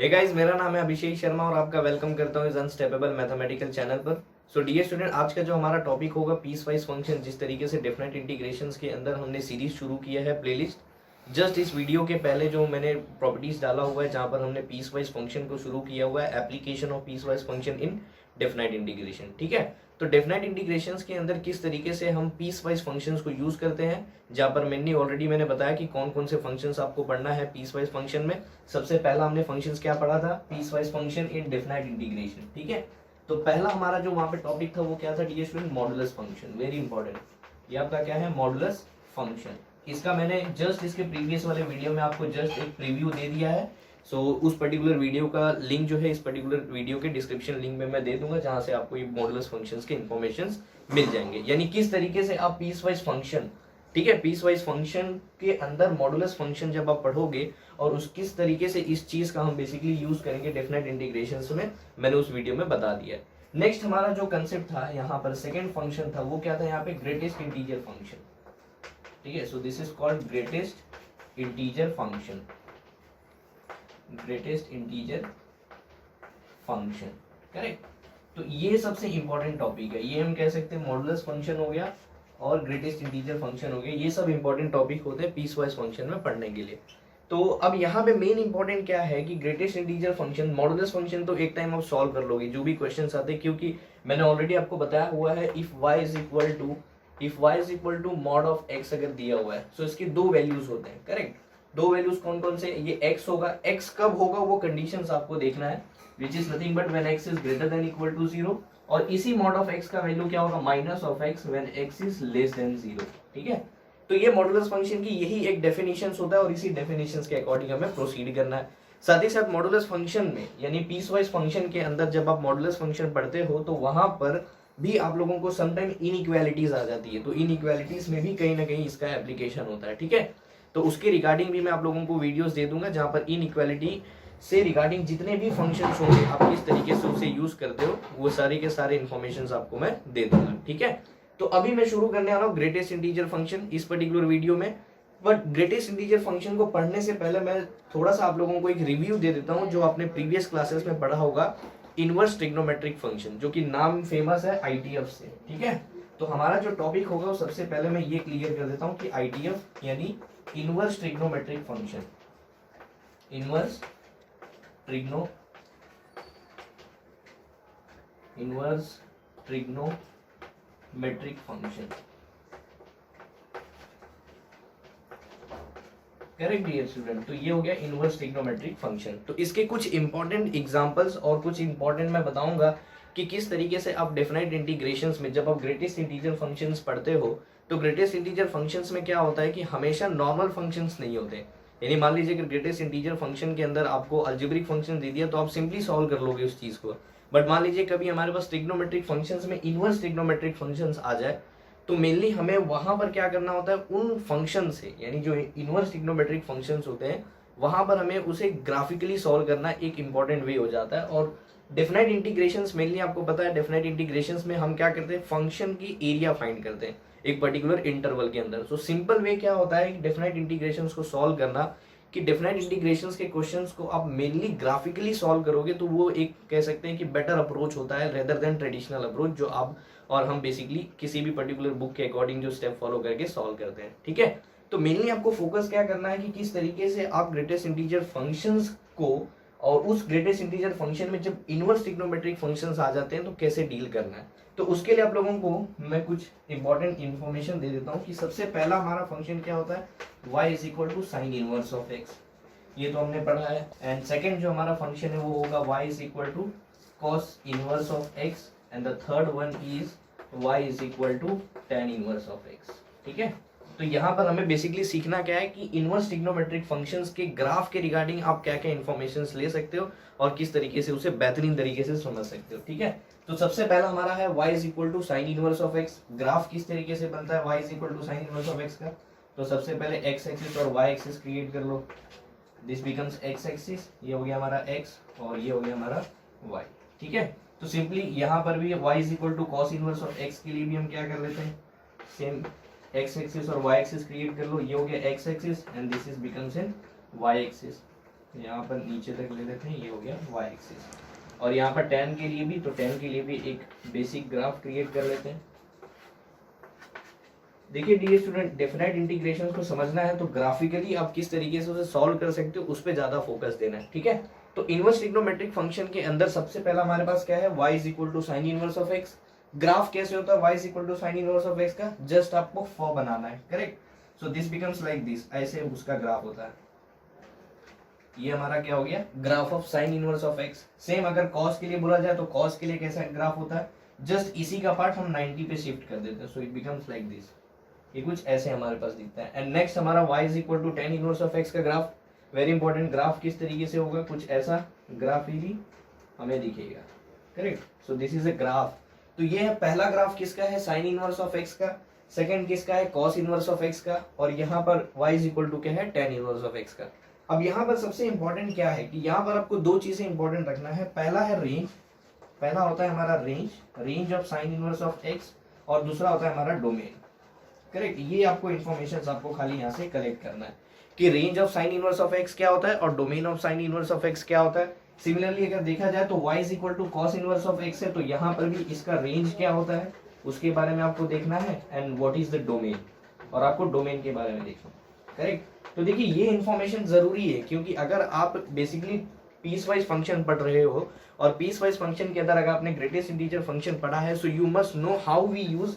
Hey guys, मेरा नाम है अभिषेक शर्मा और आपका वेलकम करता हूँ इस अनस्टेपेबल मैथमेटिकल चैनल पर। सो डियर स्टूडेंट, आज का जो हमारा टॉपिक होगा पीस वाइज फंक्शन। जिस तरीके से डेफिनेट इंटीग्रेशंस के अंदर हमने सीरीज शुरू किया है प्लेलिस्ट। जस्ट इस वीडियो के पहले जो मैंने प्रॉपर्टीज डाला हुआ है जहाँ पर हमने पीस वाइज फंक्शन को शुरू किया हुआ है, application of peace wise function in definite integration. ठीक है, तो डेफिनेट इंटीग्रेशंस के अंदर किस तरीके से हम पीस वाइज फंक्शंस को यूज करते हैं, जहां पर मेनली ऑलरेडी मैंने बताया कि कौन कौन से फंक्शंस आपको पढ़ना है पीस वाइज फंक्शन में। सबसे पहला हमने फंक्शंस क्या पढ़ा था, piecewise function in definite integration. ठीक है, तो पहला हमारा जो वहां पे टॉपिक था वो क्या था dear student, modulus function. Very important, ये आपका क्या है, मॉडुलस फंक्शन। इसका मैंने जस्ट इसके प्रीवियस वाले वीडियो में आपको जस्ट एक प्रीव्यू दे दिया है। सो उस पर्टिकुलर वीडियो का लिंक जो है इस पर्टिकुलर वीडियो के डिस्क्रिप्शन लिंक में मैं दे दूंगा, जहां से आपको ये मॉडुलस फंक्शंस के इंफॉर्मेशंस मिल जाएंगे। यानी किस तरीके से आप पीस वाइज फंक्शन, ठीक है, पीस वाइज फंक्शन के अंदर मॉडुलस फंक्शन जब आप पढ़ोगे और उस किस तरीके से इस चीज का हम बेसिकली यूज करेंगे डेफिनेट इंटीग्रेशंस में, मैंने उस वीडियो में बता दिया है। नेक्स्ट हमारा जो कंसेप्ट था यहाँ पर, सेकेंड फंक्शन था, वो क्या था यहाँ पे, ग्रेटेस्ट इंटीजर फंक्शन। ठीक है, so this is called greatest integer function. Greatest integer function, correct. तो ये सबसे इंपॉर्टेंट टॉपिक है। ये हम कह सकते हैं मॉडुलस फंक्शन हो गया और ग्रेटेस्ट इंटीजर फंक्शन हो गया। ये सब इंपॉर्टेंट टॉपिक होते हैं पीस वाइज फंक्शन में पढ़ने के लिए। तो अब यहाँ पे मेन इंपॉर्टेंट क्या है कि greatest integer function, modulus function तो एक टाइम आप सॉल्व कर लोगे जो भी क्वेश्चंस आते हैं, क्योंकि मैंने ऑलरेडी आपको बताया हुआ है if y is equal to mod of x अगर दिया हुआ है तो इसके दो वैल्यूज होते हैं, करेक्ट। दो वैल्यूज कौन कौन से, ये x होगा, x कब होगा वो कंडीशंस आपको देखना है, which is nothing but when x is greater than equal to 0। और इसी मॉड ऑफ x का वैल्यू क्या होगा, minus of x when x is less than 0। ठीक है, तो ये मॉडुलस फंक्शन की यही एक डेफिनेशंस होता है और इसी डेफिनेशंस के अकॉर्डिंग हमें प्रोसीड करना है। साथ ही साथ मॉडुलस फंक्शन में यानी पीस वाइज फंक्शन के अंदर जब आप मॉडुलस फंक्शन पढ़ते हो तो वहां पर भी आप लोगों को समटाइम इनइक्वालिटीज आ जाती है। तो इनइक्वालिटीज में भी कहीं ना कहीं इसका एप्लीकेशन होता है। ठीक है, तो उसके रिगार्डिंग भी मैं आप लोगों को वीडियोस दे दूंगा, जहां पर इनइक्वालिटी से रिगार्डिंग जितने भी फंक्शंस होंगे आप किस तरीके से उसे यूज करते हो वो सारे के सारे इन्फॉर्मेशन आपको मैं दे दूंगा। ठीक है, तो अभी मैं शुरू करने वाला हूँ ग्रेटेस्ट इंटीजर फंक्शन इस पर्टिकुलर वीडियो में। बट ग्रेटेस्ट इंटीजर फंक्शन को पढ़ने से पहले मैं थोड़ा सा आप लोगों को एक रिव्यू दे देता हूँ जो आपने प्रीवियस क्लासेस में पढ़ा होगा, इनवर्स ट्रिग्नोमेट्रिक फंक्शन, जो कि नाम फेमस है आईटीएफ से। ठीक है, तो हमारा जो टॉपिक होगा वो सबसे पहले मैं ये क्लियर कर देता हूँ कि आईटीएफ यानी inverse trigonometric function. Inverse trigonometric function, correct dear student. तो ये हो गया इनवर्स ट्रिग्नोमेट्रिक फंक्शन। तो इसके कुछ इंपॉर्टेंट एग्जांपल्स और कुछ इंपॉर्टेंट मैं बताऊंगा कि किस तरीके से आप डेफिनेट इंटीग्रेशंस में जब आप ग्रेटेस्ट इंटीजर फंक्शंस पढ़ते हो तो ग्रेटेस्ट इंटीजर फंक्शंस में क्या होता है कि हमेशा नॉर्मल फंक्शंस नहीं होते। यानी मान लीजिए कि ग्रेटेस्ट इंटीजर फंक्शन के अंदर आपको अलजेब्रिक फंक्शन दे दिया तो आप सिंपली सॉल्व कर लोगे उस चीज को। बट मान लीजिए कभी हमारे पास ट्रिग्नोमेट्रिक फंक्शंस में इनवर्स ट्रिग्नोमेट्रिक फंक्शंस आ जाए तो मेनली हमें वहां पर क्या करना होता है, उन फंक्शन से यानी जो इनवर्स ट्रिग्नोमेट्रिक फंक्शंस होते हैं वहां पर हमें उसे ग्राफिकली सॉल्व करना एक इंपॉर्टेंट वे हो जाता है। और डेफिनेट इंटीग्रेशंस मेनली आपको पता है, डेफिनेट इंटीग्रेशंस में हम क्या करते हैं, फंक्शन की एरिया फाइंड करते हैं एक पर्टिकुलर इंटरवल के अंदर। सो सिंपल वे क्या होता है डेफिनेट इंटीग्रेशंस को सॉल्व करना, कि डेफिनेट इंटीग्रेशंस के क्वेश्चंस को आप मेनली ग्राफिकली सॉल्व करोगे तो वो एक कह सकते हैं कि बेटर अप्रोच होता है रेदर देन ट्रेडिशनल अप्रोच जो आप और हम बेसिकली किसी भी पर्टिकुलर बुक के अकॉर्डिंग जो स्टेप फॉलो करके सॉल्व करते हैं। ठीक है, तो मेनली आपको फोकस क्या करना है कि किस तरीके से आप ग्रेटेस्ट इंटीजर फंक्शंस को और उस ग्रेटेस्ट इंटीजर फंक्शन में जब इनवर्स ट्रिग्नोमेट्रिक फंक्शंस आ जाते हैं तो कैसे डील करना है। तो उसके लिए आप लोगों को मैं कुछ इंपॉर्टेंट इंफॉर्मेशन दे देता हूँ कि सबसे पहला हमारा फंक्शन क्या होता है, y is equal to sine inverse of x, ये तो हमने पढ़ा है। एंड सेकेंड जो हमारा फंक्शन है वो होगा y is equal to cos inverse of x and the third one is y is equal to tan inverse of x। ठीक है, तो यहाँ पर हमें बेसिकली सीखना क्या है कि इनवर्स ट्रिग्नोमेट्रिक फंक्शंस के ग्राफ के रिगार्डिंग आप क्या क्या इन्फॉर्मेशंस ले सकते हो और किस तरीके से उसे बेहतरीन तरीके से समझ सकते हो। ठीक है, तो सबसे पहला हमारा है y is equal to sine inverse of x। Graph किस तरीके से बनता है y is equal to sine inverse of x का, तो सबसे पहले x एक्सिस और y एक्सिस क्रिएट कर लो, दिस बिकम्स x एक्सिस, ये हो गया हमारा x और ये हो गया हमारा y। ठीक है, तो सिंपली यहाँ पर भी y is equal to cos inverse of x के लिए भी हम क्या कर लेते हैं, सेम x एक्सिस और y एक्सिस क्रिएट कर लो, ये हो गया x axis and this is becomes in y axis. यहाँ पर नीचे तक ले लेते हैं, ये हो गया वाई एक्सिस। और यहाँ पर tan के लिए भी, तो tan के लिए भी एक बेसिक ग्राफ क्रिएट कर लेते हैं। देखिए डियर स्टूडेंट, डेफिनेट इंटीग्रेशन को समझना है तो ग्राफिकली आप किस तरीके से उसे सॉल्व कर सकते हो उस पर ज्यादा फोकस देना है, ठीक है। तो इनवर्स ट्रिग्नोमेट्रिक फंक्शन के अंदर सबसे पहला हमारे पास क्या है, y is equal to sine inverse of x। Graph कैसे होता है y is equal to sine inverse of x का, जस्ट आपको फॉर बनाना है, correct. So this becomes like this, ऐसे उसका ग्राफ होता है। ये हमारा क्या हो गया, graph of sine inverse of x। Same अगर cos के लिए बोला जाए तो cos के लिए कैसा ग्राफ होता है, जस्ट इसी का पार्ट हम 90 पे शिफ्ट कर देते हैं, so it becomes like this. ये कुछ ऐसे हमारे पास दिखता है। एंड नेक्स्ट हमारा y is equal to tan inverse of x का ग्राफ। वेरी इंपॉर्टेंट, ग्राफ किस तरीके से होगा, कुछ ऐसा ग्राफ ही हमें दिखेगा, correct. So this is a graph. तो ये है पहला ग्राफ किसका है, साइन इनवर्स ऑफ x का। सेकंड किसका है, cos इनवर्स ऑफ x का। और यहाँ पर y इज इक्वल टू क्या है, tan इनवर्स ऑफ x का। अब यहाँ पर सबसे इंपॉर्टेंट क्या है कि यहाँ पर आपको दो चीजें इंपॉर्टेंट रखना है। पहला है रेंज, पहला होता है हमारा range, range of sine inverse of x, और दूसरा होता है हमारा डोमेन, करेक्ट। ये आपको इन्फॉर्मेशन आपको खाली यहाँ से कलेक्ट करना है कि range of sine inverse of x क्या होता है और domain of sine inverse of x क्या होता है। सिमिलरली अगर देखा जाए तो y is equal to cos inverse of x है, तो यहाँ पर भी इसका रेंज क्या होता है उसके बारे में आपको देखना है, and what is the domain, और आपको डोमेन के बारे में देखना है, करेक्ट। तो देखिए ये इन्फॉर्मेशन जरूरी है, क्योंकि अगर आप बेसिकली पीस वाइज फंक्शन पढ़ रहे हो, और पीस वाइज फंक्शन के अंदर अगर आपने ग्रेटेस्ट इंटीजर फंक्शन पढ़ा है, so you must know how we use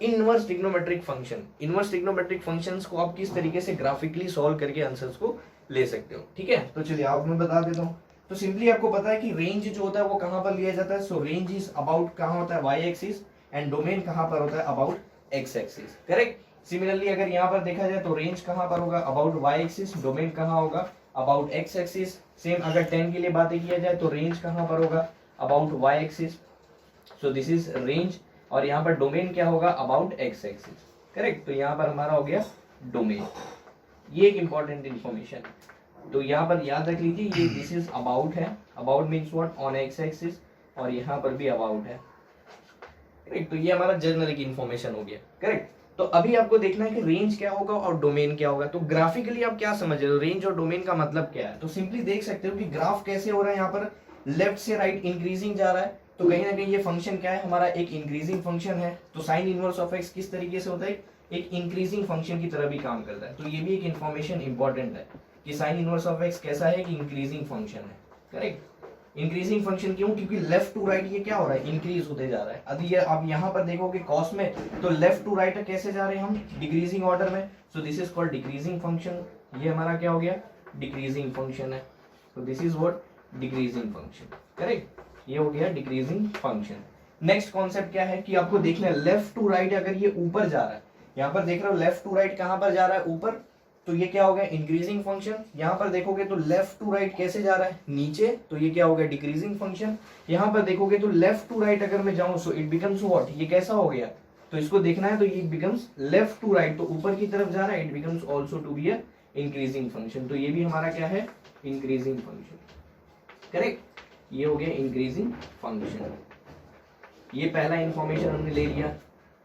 inverse trigonometric function. Inverse trigonometric functions को आप किस तरीके से ग्राफिकली सॉल्व करके आंसर्स को ले सकते हो, ठीक है। तो चलिए आप मैं बता देता हूँ। तो सिंपली आपको पता है कि रेंज जो होता है वो कहाँ पर लिया जाता है, सो रेंज इज अबाउट कहाँ होता है, वाई एक्सिस, एंड डोमेन कहाँ पर होता है, about x axis, correct. Similarly अगर यहाँ पर देखा जाए तो रेंज कहाँ पर होगा, अबाउट वाई एक्सिस, डोमेन कहाँ होगा, अबाउट एक्स एक्सिस। सेम अगर 10 के लिए बातें किया जाए तो रेंज कहाँ पर होगा, about y axis, so this is range. और यहाँ पर डोमेन क्या होगा, अबाउट एक्स एक्सिस, करेक्ट। तो यहाँ पर हमारा हो गया डोमेन। ये एक इंपॉर्टेंट इंफॉर्मेशन है, तो यहाँ पर याद रख लीजिए ये दिस इज अबाउट है, about means what, on x axis, और यहाँ पर भी अबाउट है, करेक्ट। तो ये हमारा जनरल की इंफॉर्मेशन हो गया, करेक्ट। तो अभी आपको देखना है कि रेंज क्या होगा और डोमेन क्या होगा। तो ग्राफिकली आप क्या समझ रहे हो, रेंज और डोमेन का मतलब क्या है। तो सिंपली देख सकते हो कि ग्राफ कैसे हो रहा है, यहाँ पर लेफ्ट से राइट इंक्रीजिंग जा रहा है, तो कहीं ना कहीं ये फंक्शन क्या है, हमारा एक इंक्रीजिंग फंक्शन है। तो साइन इनवर्स ऑफ एक्स किस तरीके से होता है, एक इंक्रीजिंग फंक्शन की तरह भी काम करता है। तो ये भी एक इन्फॉर्मेशन इंपॉर्टेंट है कि साइन इनवर्स ऑफ एक्स कैसा है, कि इंक्रीजिंग फंक्शन है, करेक्ट। इंक्रीजिंग फंक्शन क्यों, क्योंकि लेफ्ट टू राइट ये क्या हो रहा है, इंक्रीज होते जा रहा है। अभी ये आप यहाँ पर देखोगे कॉस में, तो लेफ्ट टू राइट कैसे जा रहे हैं हम, डिक्रीजिंग ऑर्डर में। सो this is called decreasing function. ये हमारा क्या हो गया, डिक्रीजिंग फंक्शन है। तो this is what, decreasing function, correct. ये हो गया डिक्रीजिंग फंक्शन। नेक्स्ट कॉन्सेप्ट क्या है कि आपको देखना है लेफ्ट टू राइट अगर ये ऊपर जा रहा है, यहाँ पर देख रहे हो लेफ्ट टू राइट कहां पर जा रहा है, ऊपर, तो ये क्या हो गया, इंक्रीजिंग फंक्शन। यहाँ पर देखोगे तो लेफ्ट टू राइट कैसे जा रहा है, नीचे, तो ये क्या हो गया, डिक्रीजिंग फंक्शन। यहाँ पर देखोगे तो लेफ्ट टू राइट अगर मैं जाऊं, सो इट बिकम्स व्हाट, ये कैसा हो गया, तो इसको देखना है, तो ये बिकम्स लेफ्ट टू राइट, तो ऊपर की तरफ जा रहा है, it becomes also to be a increasing function. तो ये भी हमारा क्या है, इंक्रीजिंग फंक्शन, करेक्ट। ये हो गया इंक्रीजिंग फंक्शन। ये पहला इंफॉर्मेशन हमने ले लिया,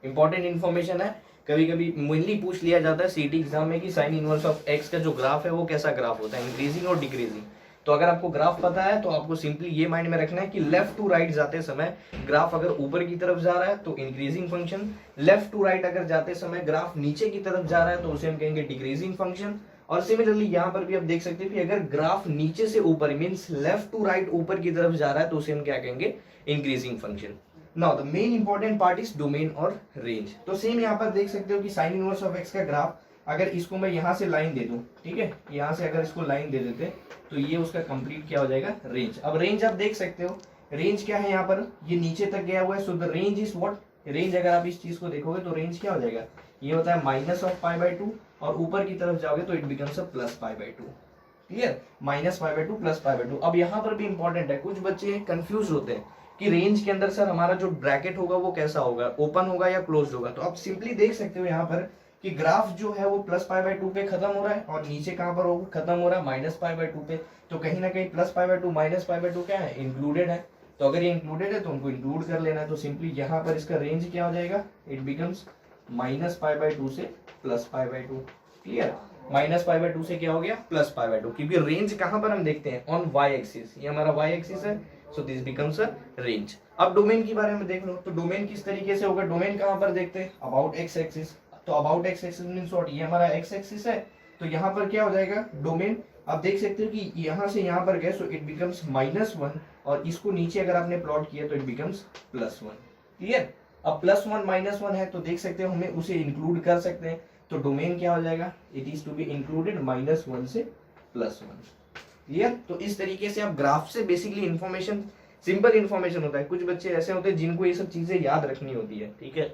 इंपॉर्टेंट इंफॉर्मेशन है। कभी कभी मेनली पूछ लिया जाता है सीटी एग्जाम में कि साइन इनवर्स ऑफ एक्स का जो ग्राफ है वो कैसा ग्राफ होता है, इंक्रीजिंग और डिक्रीजिंग। तो अगर आपको ग्राफ पता है तो आपको सिंपली ये माइंड में रखना है कि लेफ्ट टू राइट जाते समय ग्राफ अगर ऊपर की तरफ जा रहा है तो increasing function, left to right अगर जाते समय ग्राफ नीचे की तरफ जा रहा है तो उसे हम कहेंगे डिक्रीजिंग फंक्शन। और सिमिलरली यहाँ पर भी आप देख सकते हैं कि अगर ग्राफ नीचे से ऊपर मींस लेफ्ट टू राइट ऊपर की तरफ जा रहा है तो उसे हम क्या कहेंगे, increasing function. Now the main important part is domain और रेंज। तो सेम यहाँ पर देख सकते हो कि साइन इनवर्स ऑफ एक्स का ग्राफ, अगर इसको मैं यहाँ से लाइन दे दूं, ठीक है, यहाँ से अगर इसको लाइन दे देते तो ये उसका कंप्लीट क्या हो जाएगा, रेंज। अब रेंज आप देख सकते हो, रेंज क्या है यहाँ पर, ये नीचे तक गया हुआ है, सो the range is what, range अगर आप इस चीज को देखोगे तो रेंज क्या हो जाएगा, ये होता है minus of pi by to, और ऊपर की तरफ जाओगे तो it becomes a plus pi by two. Clear, minus pi by two plus pi by to. अब यहाँ पर भी इंपॉर्टेंट है, कुछ बच्चे कंफ्यूज होते हैं कि रेंज के अंदर सर हमारा जो ब्रैकेट होगा वो कैसा होगा, ओपन होगा या क्लोज होगा। तो आप सिंपली देख सकते हो यहाँ पर कि ग्राफ जो है वो प्लस पाई बाई टू पे खत्म हो रहा है, और नीचे कहाँ पर होगा, खत्म हो रहा है माइनस पाई बाई टू पे। तो कहीं ना कहीं plus pi by to minus pi by to क्या है, इंक्लूडेड है। तो अगर ये इंक्लूडेड है तो उनको इंक्लूड कर लेना है। तो सिंपली यहाँ पर इसका रेंज क्या हो जाएगा, it becomes minus pi by two से plus pi by two. Clear, minus pi by 2 से क्या हो गया प्लस पाई बाय 2, क्योंकि रेंज कहां पर हम देखते हैं ऑन वाई एक्सिस, ये हमारा वाई एक्सिस है, so this becomes a range. अब डोमेन के बारे में देख लो, तो डोमेन किस तरीके से होगा, डोमेन कहां पर देखते हैं अबाउट एक्स एक्सिस, तो about x axis means what, ये हमारा एक्स एक्सिस है, तो यहाँ पर क्या हो जाएगा डोमेन, आप देख सकते हो कि यहाँ से यहाँ पर गए, सो इट बिकम्स -1, और इसको नीचे अगर आपने प्लॉट किया तो इट बिकम्स +1। क्लियर? अब +1 -1 है तो देख सकते हो हमें उसे इंक्लूड कर सकते हैं, तो डोमेन क्या हो जाएगा, it is to be included -1 से +1। क्लियर? तो इस तरीके से आप ग्राफ से बेसिकली इंफॉर्मेशन, सिंपल इंफॉर्मेशन होता है, कुछ बच्चे ऐसे होते हैं जिनको ये सब चीजें याद रखनी होती है, ठीक है,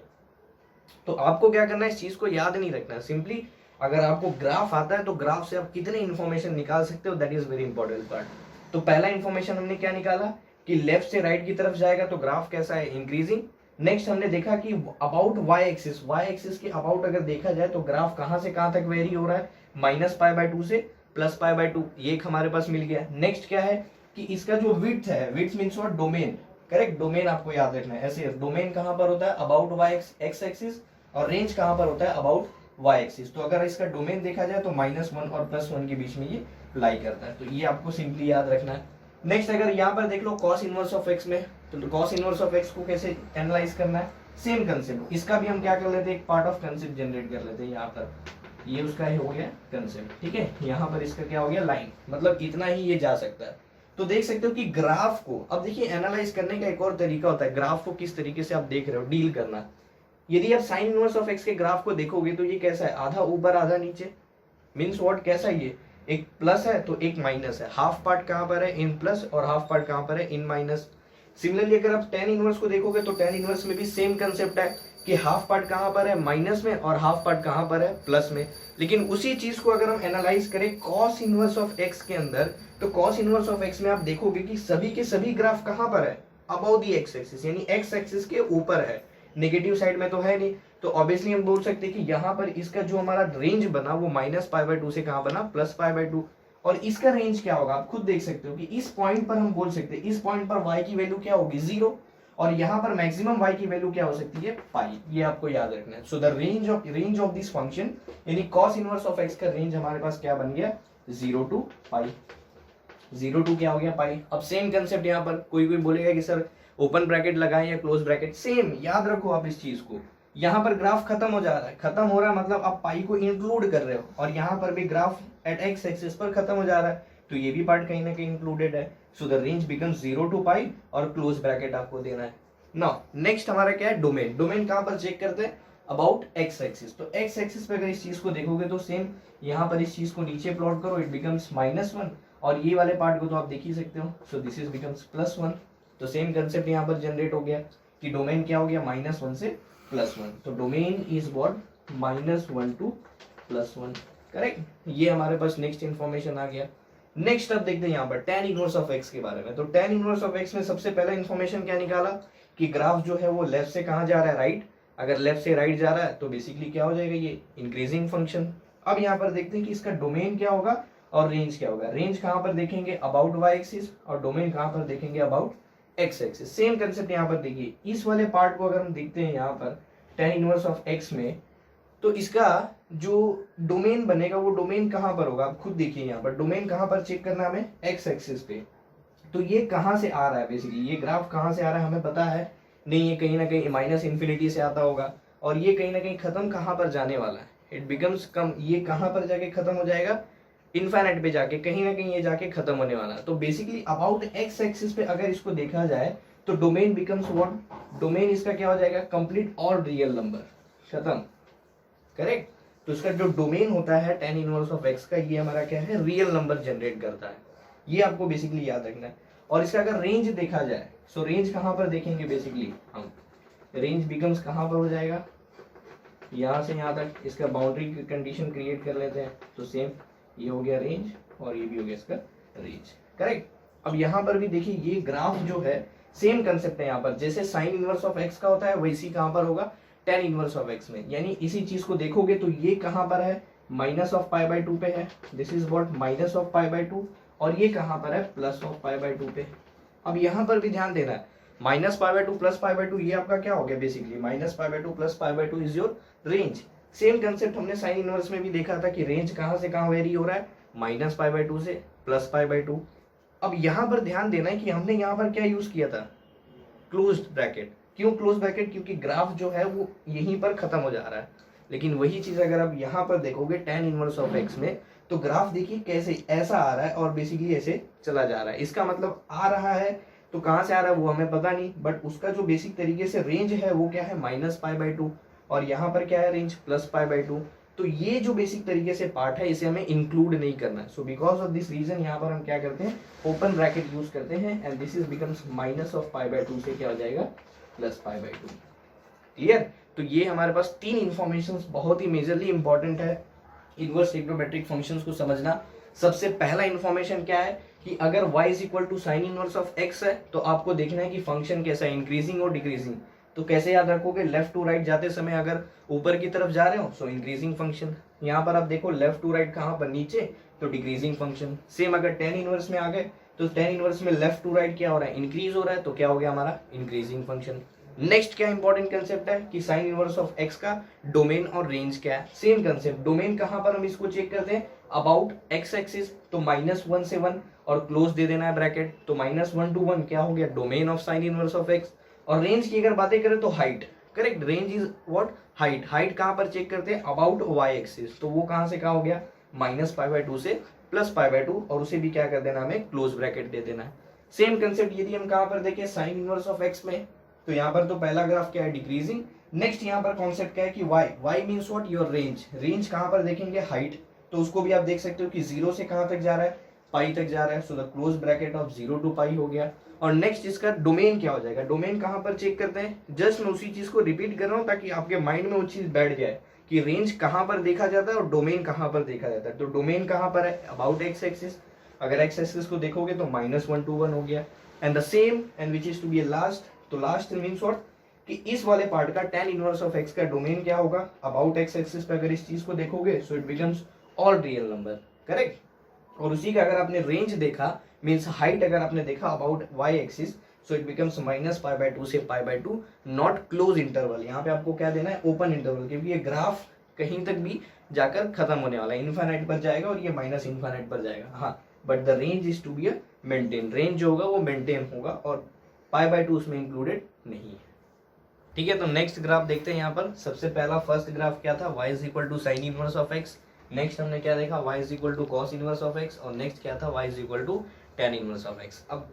तो आपको क्या करना है, इस चीज को याद नहीं रखना है, सिंपली अगर आपको ग्राफ आता है तो ग्राफ से आप कितने इंफॉर्मेशन निकाल सकते हो, that is very important part. तो पहला इंफॉर्मेशन हमने क्या निकाला कि लेफ्ट से राइट की तरफ जाएगा तो ग्राफ कैसा है, इंक्रीजिंग। नेक्स्ट हमने देखा कि अबाउट वाई एक्सिस के अबाउट अगर देखा जाए तो ग्राफ कहां से कहां तक वेरी हो रहा है, -π/2 से +π/2, ये एक हमारे पास मिल गया। नेक्स्ट क्या है कि इसका जो विड्थ है, width means what, domain, correct, domain आपको याद रखना है, ऐसे डोमेन कहां पर होता है अबाउट वाई एक्स एक्सिस, और रेंज कहां पर होता है अबाउट वाई एक्सिस। तो अगर इसका डोमेन देखा जाए तो -1 और +1 के बीच में ये लाई करता है, तो ये आपको सिंपली याद रखना है। नेक्स्ट अगर यहाँ पर देख लो कॉस इनवर्स ऑफ एक्स में, तो कॉस इनवर्स ऑफ एक्स को कैसे एनालाइज करना है, सेम कंसेप्ट, इसका भी हम क्या कर लेते हैं, एक पार्ट ऑफ कंसेप्ट जनरेट कर लेते हैं। यहाँ पर ये उसका ही हो गया कंसेप्ट, ठीक है, यहाँ पर इसका क्या हो गया लाइन, मतलब इतना ही ये जा सकता है। तो देख सकते हो कि ग्राफ को, अब देखिए एनालाइज करने का एक और तरीका होता है, ग्राफ को किस तरीके से आप देख रहे हो, डील करना। यदि आप साइन इनवर्स ऑफ एक्स के ग्राफ को देखोगे तो ये कैसा है, आधा ऊपर आधा नीचे, मीन्स व्हाट, कैसा है ये, एक प्लस है तो एक माइनस है, हाफ पार्ट कहां पर है इन प्लस और हाफ पार्ट कहां पर है इन माइनस। सिमिलरली अगर आप टेन इनवर्स को देखोगे तो टेन इनवर्स में भी सेम कंसेप्ट है कि हाफ पार्ट कहां पर है माइनस में और हाफ पार्ट कहां पर है प्लस में। लेकिन उसी चीज को अगर हम एनालाइज करें कॉस इनवर्स ऑफ एक्स के अंदर, तो कॉस इनवर्स ऑफ एक्स में आप देखोगे कि सभी के सभी ग्राफ कहां पर है, अबाउट दी एक्स एक्सिस, यानी एक्स एक्सिस के ऊपर है, नेगेटिव साइड में तो है नहीं। तो ऑब्वियसली हम बोल सकते हैं कि यहाँ पर इसका जो हमारा रेंज बना वो -π/2 से कहां बना, +π/2, और इसका रेंज क्या होगा आप खुद देख सकते हो कि इस पॉइंट पर हम बोल सकते हैं, इस पॉइंट पर y की वैल्यू क्या होगी 0, और यहाँ पर मैक्सिमम y की वैल्यू क्या हो सकती है पाई, ये आपको याद रखना है। सो the range of this function, यानी cos इनवर्स ऑफ x का रेंज हमारे पास क्या बन गया 0 to π, 0 to क्या हो गया पाई। अब सेम कंसेप्ट यहाँ पर कोई बोलेगा कि सर ओपन ब्रैकेट लगाएं या क्लोज ब्रैकेट, सेम याद रखो आप इस चीज को। यहाँ पर ग्राफ खत्म हो जा रहा है, खत्म हो रहा है मतलब आप पाई को इंक्लूड कर रहे हो, और यहाँ पर भी ग्राफ एट एक्स एक्सिस पर खत्म हो जा रहा है, तो ये भी पार्ट कहीं ना कहीं इंक्लूडेड है। सो द रेंज बिकम्स 0 to π, और क्लोज ब्रैकेट आपको देना है। नाउ नेक्स्ट हमारा क्या है डोमेन, डोमेन कहाँ पर चेक करते हैं अबाउट एक्स एक्सिस। तो एक्स एक्सिस पे अगर इस चीज को देखोगे तो सेम यहाँ पर इस चीज को नीचे प्लॉट करो, इट बिकम्स -1, और ये वाले पार्ट को तो आप देख ही सकते हो, सो दिस इज बिकम्स +1। तो सेम कंसेप्ट यहाँ पर जनरेट हो गया कि डोमेन क्या हो गया -1 से +1, तो domain is what -1 to +1, correct. ये हमारे पास नेक्स्ट इंफॉर्मेशन आ गया। नेक्स्ट अब देखते हैं यहाँ पर tan इनवर्स ऑफ x के बारे में। तो tan इनवर्स ऑफ x में सबसे पहला इंफॉर्मेशन क्या निकाला कि ग्राफ जो है वो लेफ्ट से कहाँ जा रहा है राइट, अगर लेफ्ट से राइट जा रहा है तो बेसिकली क्या हो जाएगा ये इंक्रीजिंग फंक्शन। अब यहाँ पर देखते हैं कि इसका डोमेन क्या होगा और रेंज क्या होगा। रेंज कहाँ पर देखेंगे अबाउट y एक्सिस, और डोमेन कहाँ पर देखेंगे about x axis. Same concept यहाँ पर देखिए, इस वाले पार्ट को अगर हम देखते हैं यहाँ पर tan इनवर्स ऑफ x में, तो इसका जो डोमेन बनेगा वो डोमेन कहाँ पर होगा आप खुद देखिए। यहाँ पर डोमेन कहाँ पर चेक करना हमें x एक्सिस पे, तो ये कहाँ से आ रहा है बेसिकली, ये ग्राफ कहाँ से आ रहा है हमें पता है नहीं, ये कहीं ना कहीं -∞ से आता होगा, और ये कहीं ना कहीं खत्म कहाँ पर जाने वाला है, इट बिकम्स कम, ये कहाँ पर जाके खत्म हो जाएगा इनफाइनाइट पे जाके, कहीं ना कहीं ये जाके खत्म होने वाला है। तो बेसिकली अबाउट x एक्सिस पे अगर इसको देखा जाए तो डोमेन बिकम्स व्हाट, डोमेन इसका क्या हो जाएगा कंप्लीट ऑल रियल नंबर, खत्म, करेक्ट। तो इसका जो डोमेन होता है tan इनवर्स ऑफ x का, ये हमारा क्या है रियल नंबर जनरेट करता है, ये आपको बेसिकली याद रखना है। और इसका अगर रेंज देखा जाए, सो रेंज कहाँ पर देखेंगे बेसिकली हम, रेंज बिकम्स कहाँ पर हो जाएगा यहाँ से यहाँ तक, इसका बाउंड्री कंडीशन क्रिएट कर लेते हैं, तो सेम ये हो गया रेंज और ये भी हो गया इसका रेंज, करेक्ट। अब यहाँ पर भी देखिए ये ग्राफ जो है सेम कंसेप्ट है, यहाँ पर जैसे साइन इनवर्स ऑफ x का होता है वैसी कहाँ पर होगा tan इनवर्स ऑफ x में, यानी इसी चीज को देखोगे तो ये कहाँ पर है -π/2 पे है, दिस इज व्हाट -π/2, और ये कहाँ पर है +π/2 पे। अब यहाँ पर भी ध्यान देना है, -π/2 +π/2 ये आपका क्या हो गया basically, -π/2 +π/2 is your range. Same concept हमने साइन इनवर्स में भी देखा था कि रेंज कहाँ से कहाँ वेरी हो रहा है, -π/2 से +π/2। अब यहाँ पर ध्यान देना है कि हमने यहाँ पर क्या यूज किया था, क्लोज्ड ब्रैकेट। क्यों क्लोज ब्रैकेट, क्योंकि ग्राफ जो है वो यहीं पर खत्म हो जा रहा है। लेकिन वही चीज अगर आप यहाँ पर देखोगे tan इनवर्स ऑफ x में, तो ग्राफ देखिए कैसे ऐसा आ रहा है और बेसिकली ऐसे चला जा रहा है। इसका मतलब आ रहा है तो कहाँ से आ रहा है वो हमें पता नहीं, बट उसका जो बेसिक तरीके से रेंज है वो क्या है -π/2, और यहाँ पर क्या है रेंज +π/2। तो ये जो बेसिक तरीके से पार्ट है इसे हमें इंक्लूड नहीं करना है। So because of this reason यहाँ पर हम क्या करते हैं, ओपन ब्रैकेट यूज करते हैं, एंड दिस इज बिकम्स -π/2 से क्या हो जाएगा, +π/2। क्लियर। तो ये हमारे पास 3 इंफॉर्मेशन बहुत ही मेजरली इंपॉर्टेंट है इनवर्स ट्रिग्नोमेट्रिक फंक्शंस को समझना। सबसे पहला इंफॉर्मेशन क्या है कि अगर y is equal to sine inverse of x है तो आपको देखना है कि फंक्शन कैसा है, इंक्रीजिंग और डिक्रीजिंग। तो कैसे याद रखोगे, लेफ्ट टू राइट जाते समय अगर ऊपर की तरफ जा रहे हो सो इंक्रीजिंग फंक्शन, यहाँ पर आप देखो लेफ्ट टू राइट कहाँ पर, नीचे, तो डिक्रीजिंग फंक्शन। सेम अगर tan इनवर्स में आ गए तो tan इनवर्स में लेफ्ट टू राइट क्या हो रहा है, इंक्रीज हो रहा है, तो क्या हो गया हमारा इंक्रीजिंग फंक्शन। नेक्स्ट क्या इंपॉर्टेंट कंसेप्ट है कि साइन इनवर्स ऑफ x का डोमेन और रेंज क्या है। सेम कंसेप्ट, डोमेन कहाँ पर हम इसको चेक करते हैं, अबाउट x एक्सिस, तो -1 से 1 और क्लोज दे देना है ब्रैकेट, तो -1 to 1 क्या हो गया, domain of sine inverse of x। और रेंज की अगर बातें करें तो height, correct, range is what, height. Height कहाँ पर चेक करते हैं, अबाउट y एक्सिस, तो वो कहाँ से कहाँ हो गया, -π/2 से +π/2, और उसे भी क्या कर देना, हमें क्लोज ब्रैकेट दे देना है। सेम कंसेप्ट यदि हम कहाँ पर देखें साइन इनवर्स ऑफ x में, तो यहाँ पर तो पहला ग्राफ क्या है, डिक्रीजिंग। नेक्स्ट यहाँ पर कॉन्सेप्ट क्या है कि y means what, your range. Range कहाँ पर देखेंगे, हाइट, तो उसको भी आप देख सकते हो कि 0 से कहाँ तक जा रहा है, पाई तक जा रहा है, so the close bracket of 0 to π हो गया। और नेक्स्ट इसका डोमेन क्या हो जाएगा, डोमेन कहाँ पर चेक करते हैं, जस्ट मैं उसी चीज को रिपीट कर रहा हूँ ताकि आपके माइंड में वो चीज बैठ जाए कि रेंज कहाँ पर देखा जाता है और डोमेन कहाँ पर देखा जाता है। तो डोमेन कहाँ पर है, अबाउट x एक्सिस, अगर x एक्सिस को देखोगे तो -1 to 1 हो गया, and the same and which is to be last, तो लास्ट मीन्स व्हाट कि इस वाले पार्ट का tan इनवर्स ऑफ x का डोमेन क्या होगा, अबाउट x एक्सिस पे अगर इस चीज को देखोगे सो it becomes all real number, correct. और उसी का अगर आपने रेंज देखा मीन्स हाइट अगर आपने देखा about y axis, so it becomes -π/2 से π/2, नॉट क्लोज इंटरवल। यहाँ पे आपको क्या देना है, ओपन इंटरवल, क्योंकि ये ग्राफ कहीं तक भी जाकर खत्म होने वाला है, इनफाइनाइट पर जाएगा और ये माइनस इनफाइनाइट पर जाएगा। हाँ, but the range is to be maintain, range जो होगा वो मेंटेन होगा और π/2 उसमें इंक्लूडेड नहीं है। ठीक है, तो नेक्स्ट ग्राफ देखते हैं। यहाँ पर सबसे पहला फर्स्ट ग्राफ क्या था, y is equal to sine inverse of x। Next हमने क्या देखा, y is equal to cos inverse of x, और नेक्स्ट क्या था, y is equal to tan inverse of x। अब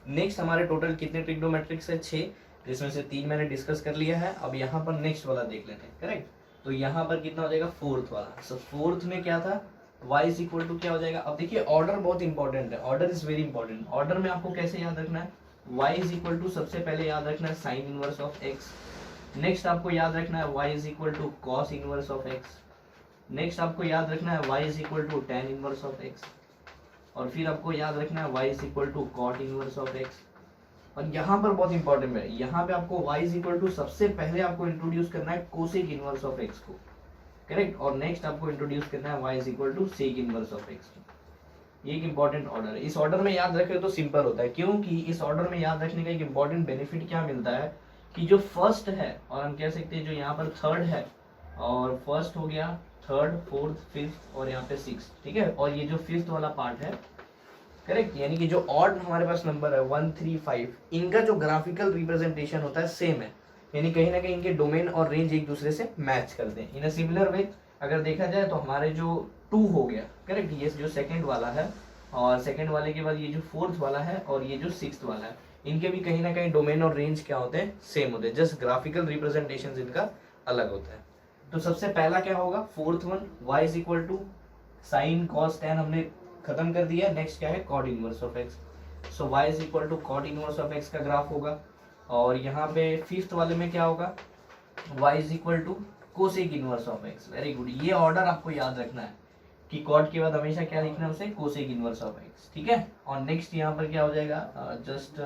नेक्स्ट हमारे टोटल कितने ट्रिग्नोमेट्रिक्स है, 6, जिसमें से 3 मैंने डिस्कस कर लिया है। अब यहाँ पर नेक्स्ट वाला देख लेते हैं, करेक्ट। तो यहाँ पर कितना हो जाएगा, फोर्थ वाला। सो फोर्थ में क्या था, y इज इक्वल टू क्या हो जाएगा। अब देखिए ऑर्डर बहुत इंपॉर्टेंट है, order is very important. Order में आपको कैसे याद रखना है, y इज इक्वल टू सबसे पहले याद रखना है sine inverse of x। Next आपको याद रखना है y is equal to cos inverse of x। Next आपको याद रखना है y is equal to tan inverse of x, और फिर आपको याद रखना है y is equal to cot inverse of x। और यहाँ पर बहुत इंपॉर्टेंट है, यहाँ पे आपको y इज इक्वल टू सबसे पहले आपको इंट्रोड्यूस करना है कोसेक इनवर्स ऑफ x को, करेक्ट। और नेक्स्ट आपको इंट्रोड्यूस करना है y is equal to sec inverse of x को। ये एक इंपॉर्टेंट ऑर्डर है। इस ऑर्डर में याद रखे तो सिंपल होता है, क्योंकि इस ऑर्डर में याद रखने का एक इंपॉर्टेंट बेनिफिट क्या मिलता है कि जो फर्स्ट है, और हम कह सकते हैं जो यहाँ पर थर्ड है, और फर्स्ट हो गया, थर्ड, फोर्थ, फिफ्थ और यहाँ पे 6, ठीक है। और ये जो फिफ्थ वाला पार्ट है, करेक्ट, यानी कि जो ऑड हमारे पास नंबर है 1, 3, 5, इनका जो ग्राफिकल रिप्रेजेंटेशन होता है सेम है, यानी कहीं ना कहीं इनके डोमेन और रेंज एक दूसरे से मैच करते हैं। इन अ सिमिलर वे अगर देखा जाए तो हमारे जो 2 हो गया, करेक्ट, ये जो सेकंड वाला है, और सेकंड वाले के बाद ये जो फोर्थ वाला है, और ये जो 6th वाला है, इनके भी कहीं ना कहीं डोमेन और रेंज क्या होते हैं, सेम होते हैं, जस्ट ग्राफिकल रिप्रेजेंटेशन इनका अलग होता है। तो सबसे पहला क्या होगा, fourth one, y is equal to sine cos tan हमने खत्म कर दिया। नेक्स्ट क्या है, cot inverse of x। So y is equal to cot inverse of x का ग्राफ होगा। और यहाँ पे फिफ्थ वाले में क्या होगा, y is equal to cosec inverse of x। Very good, ये ऑर्डर आपको याद रखना है कि कॉट के बाद हमेशा क्या लिखना है उसे, कोसेक इनवर्स ऑफ x, ठीक है। और नेक्स्ट यहाँ पर क्या हो जाएगा, जस्ट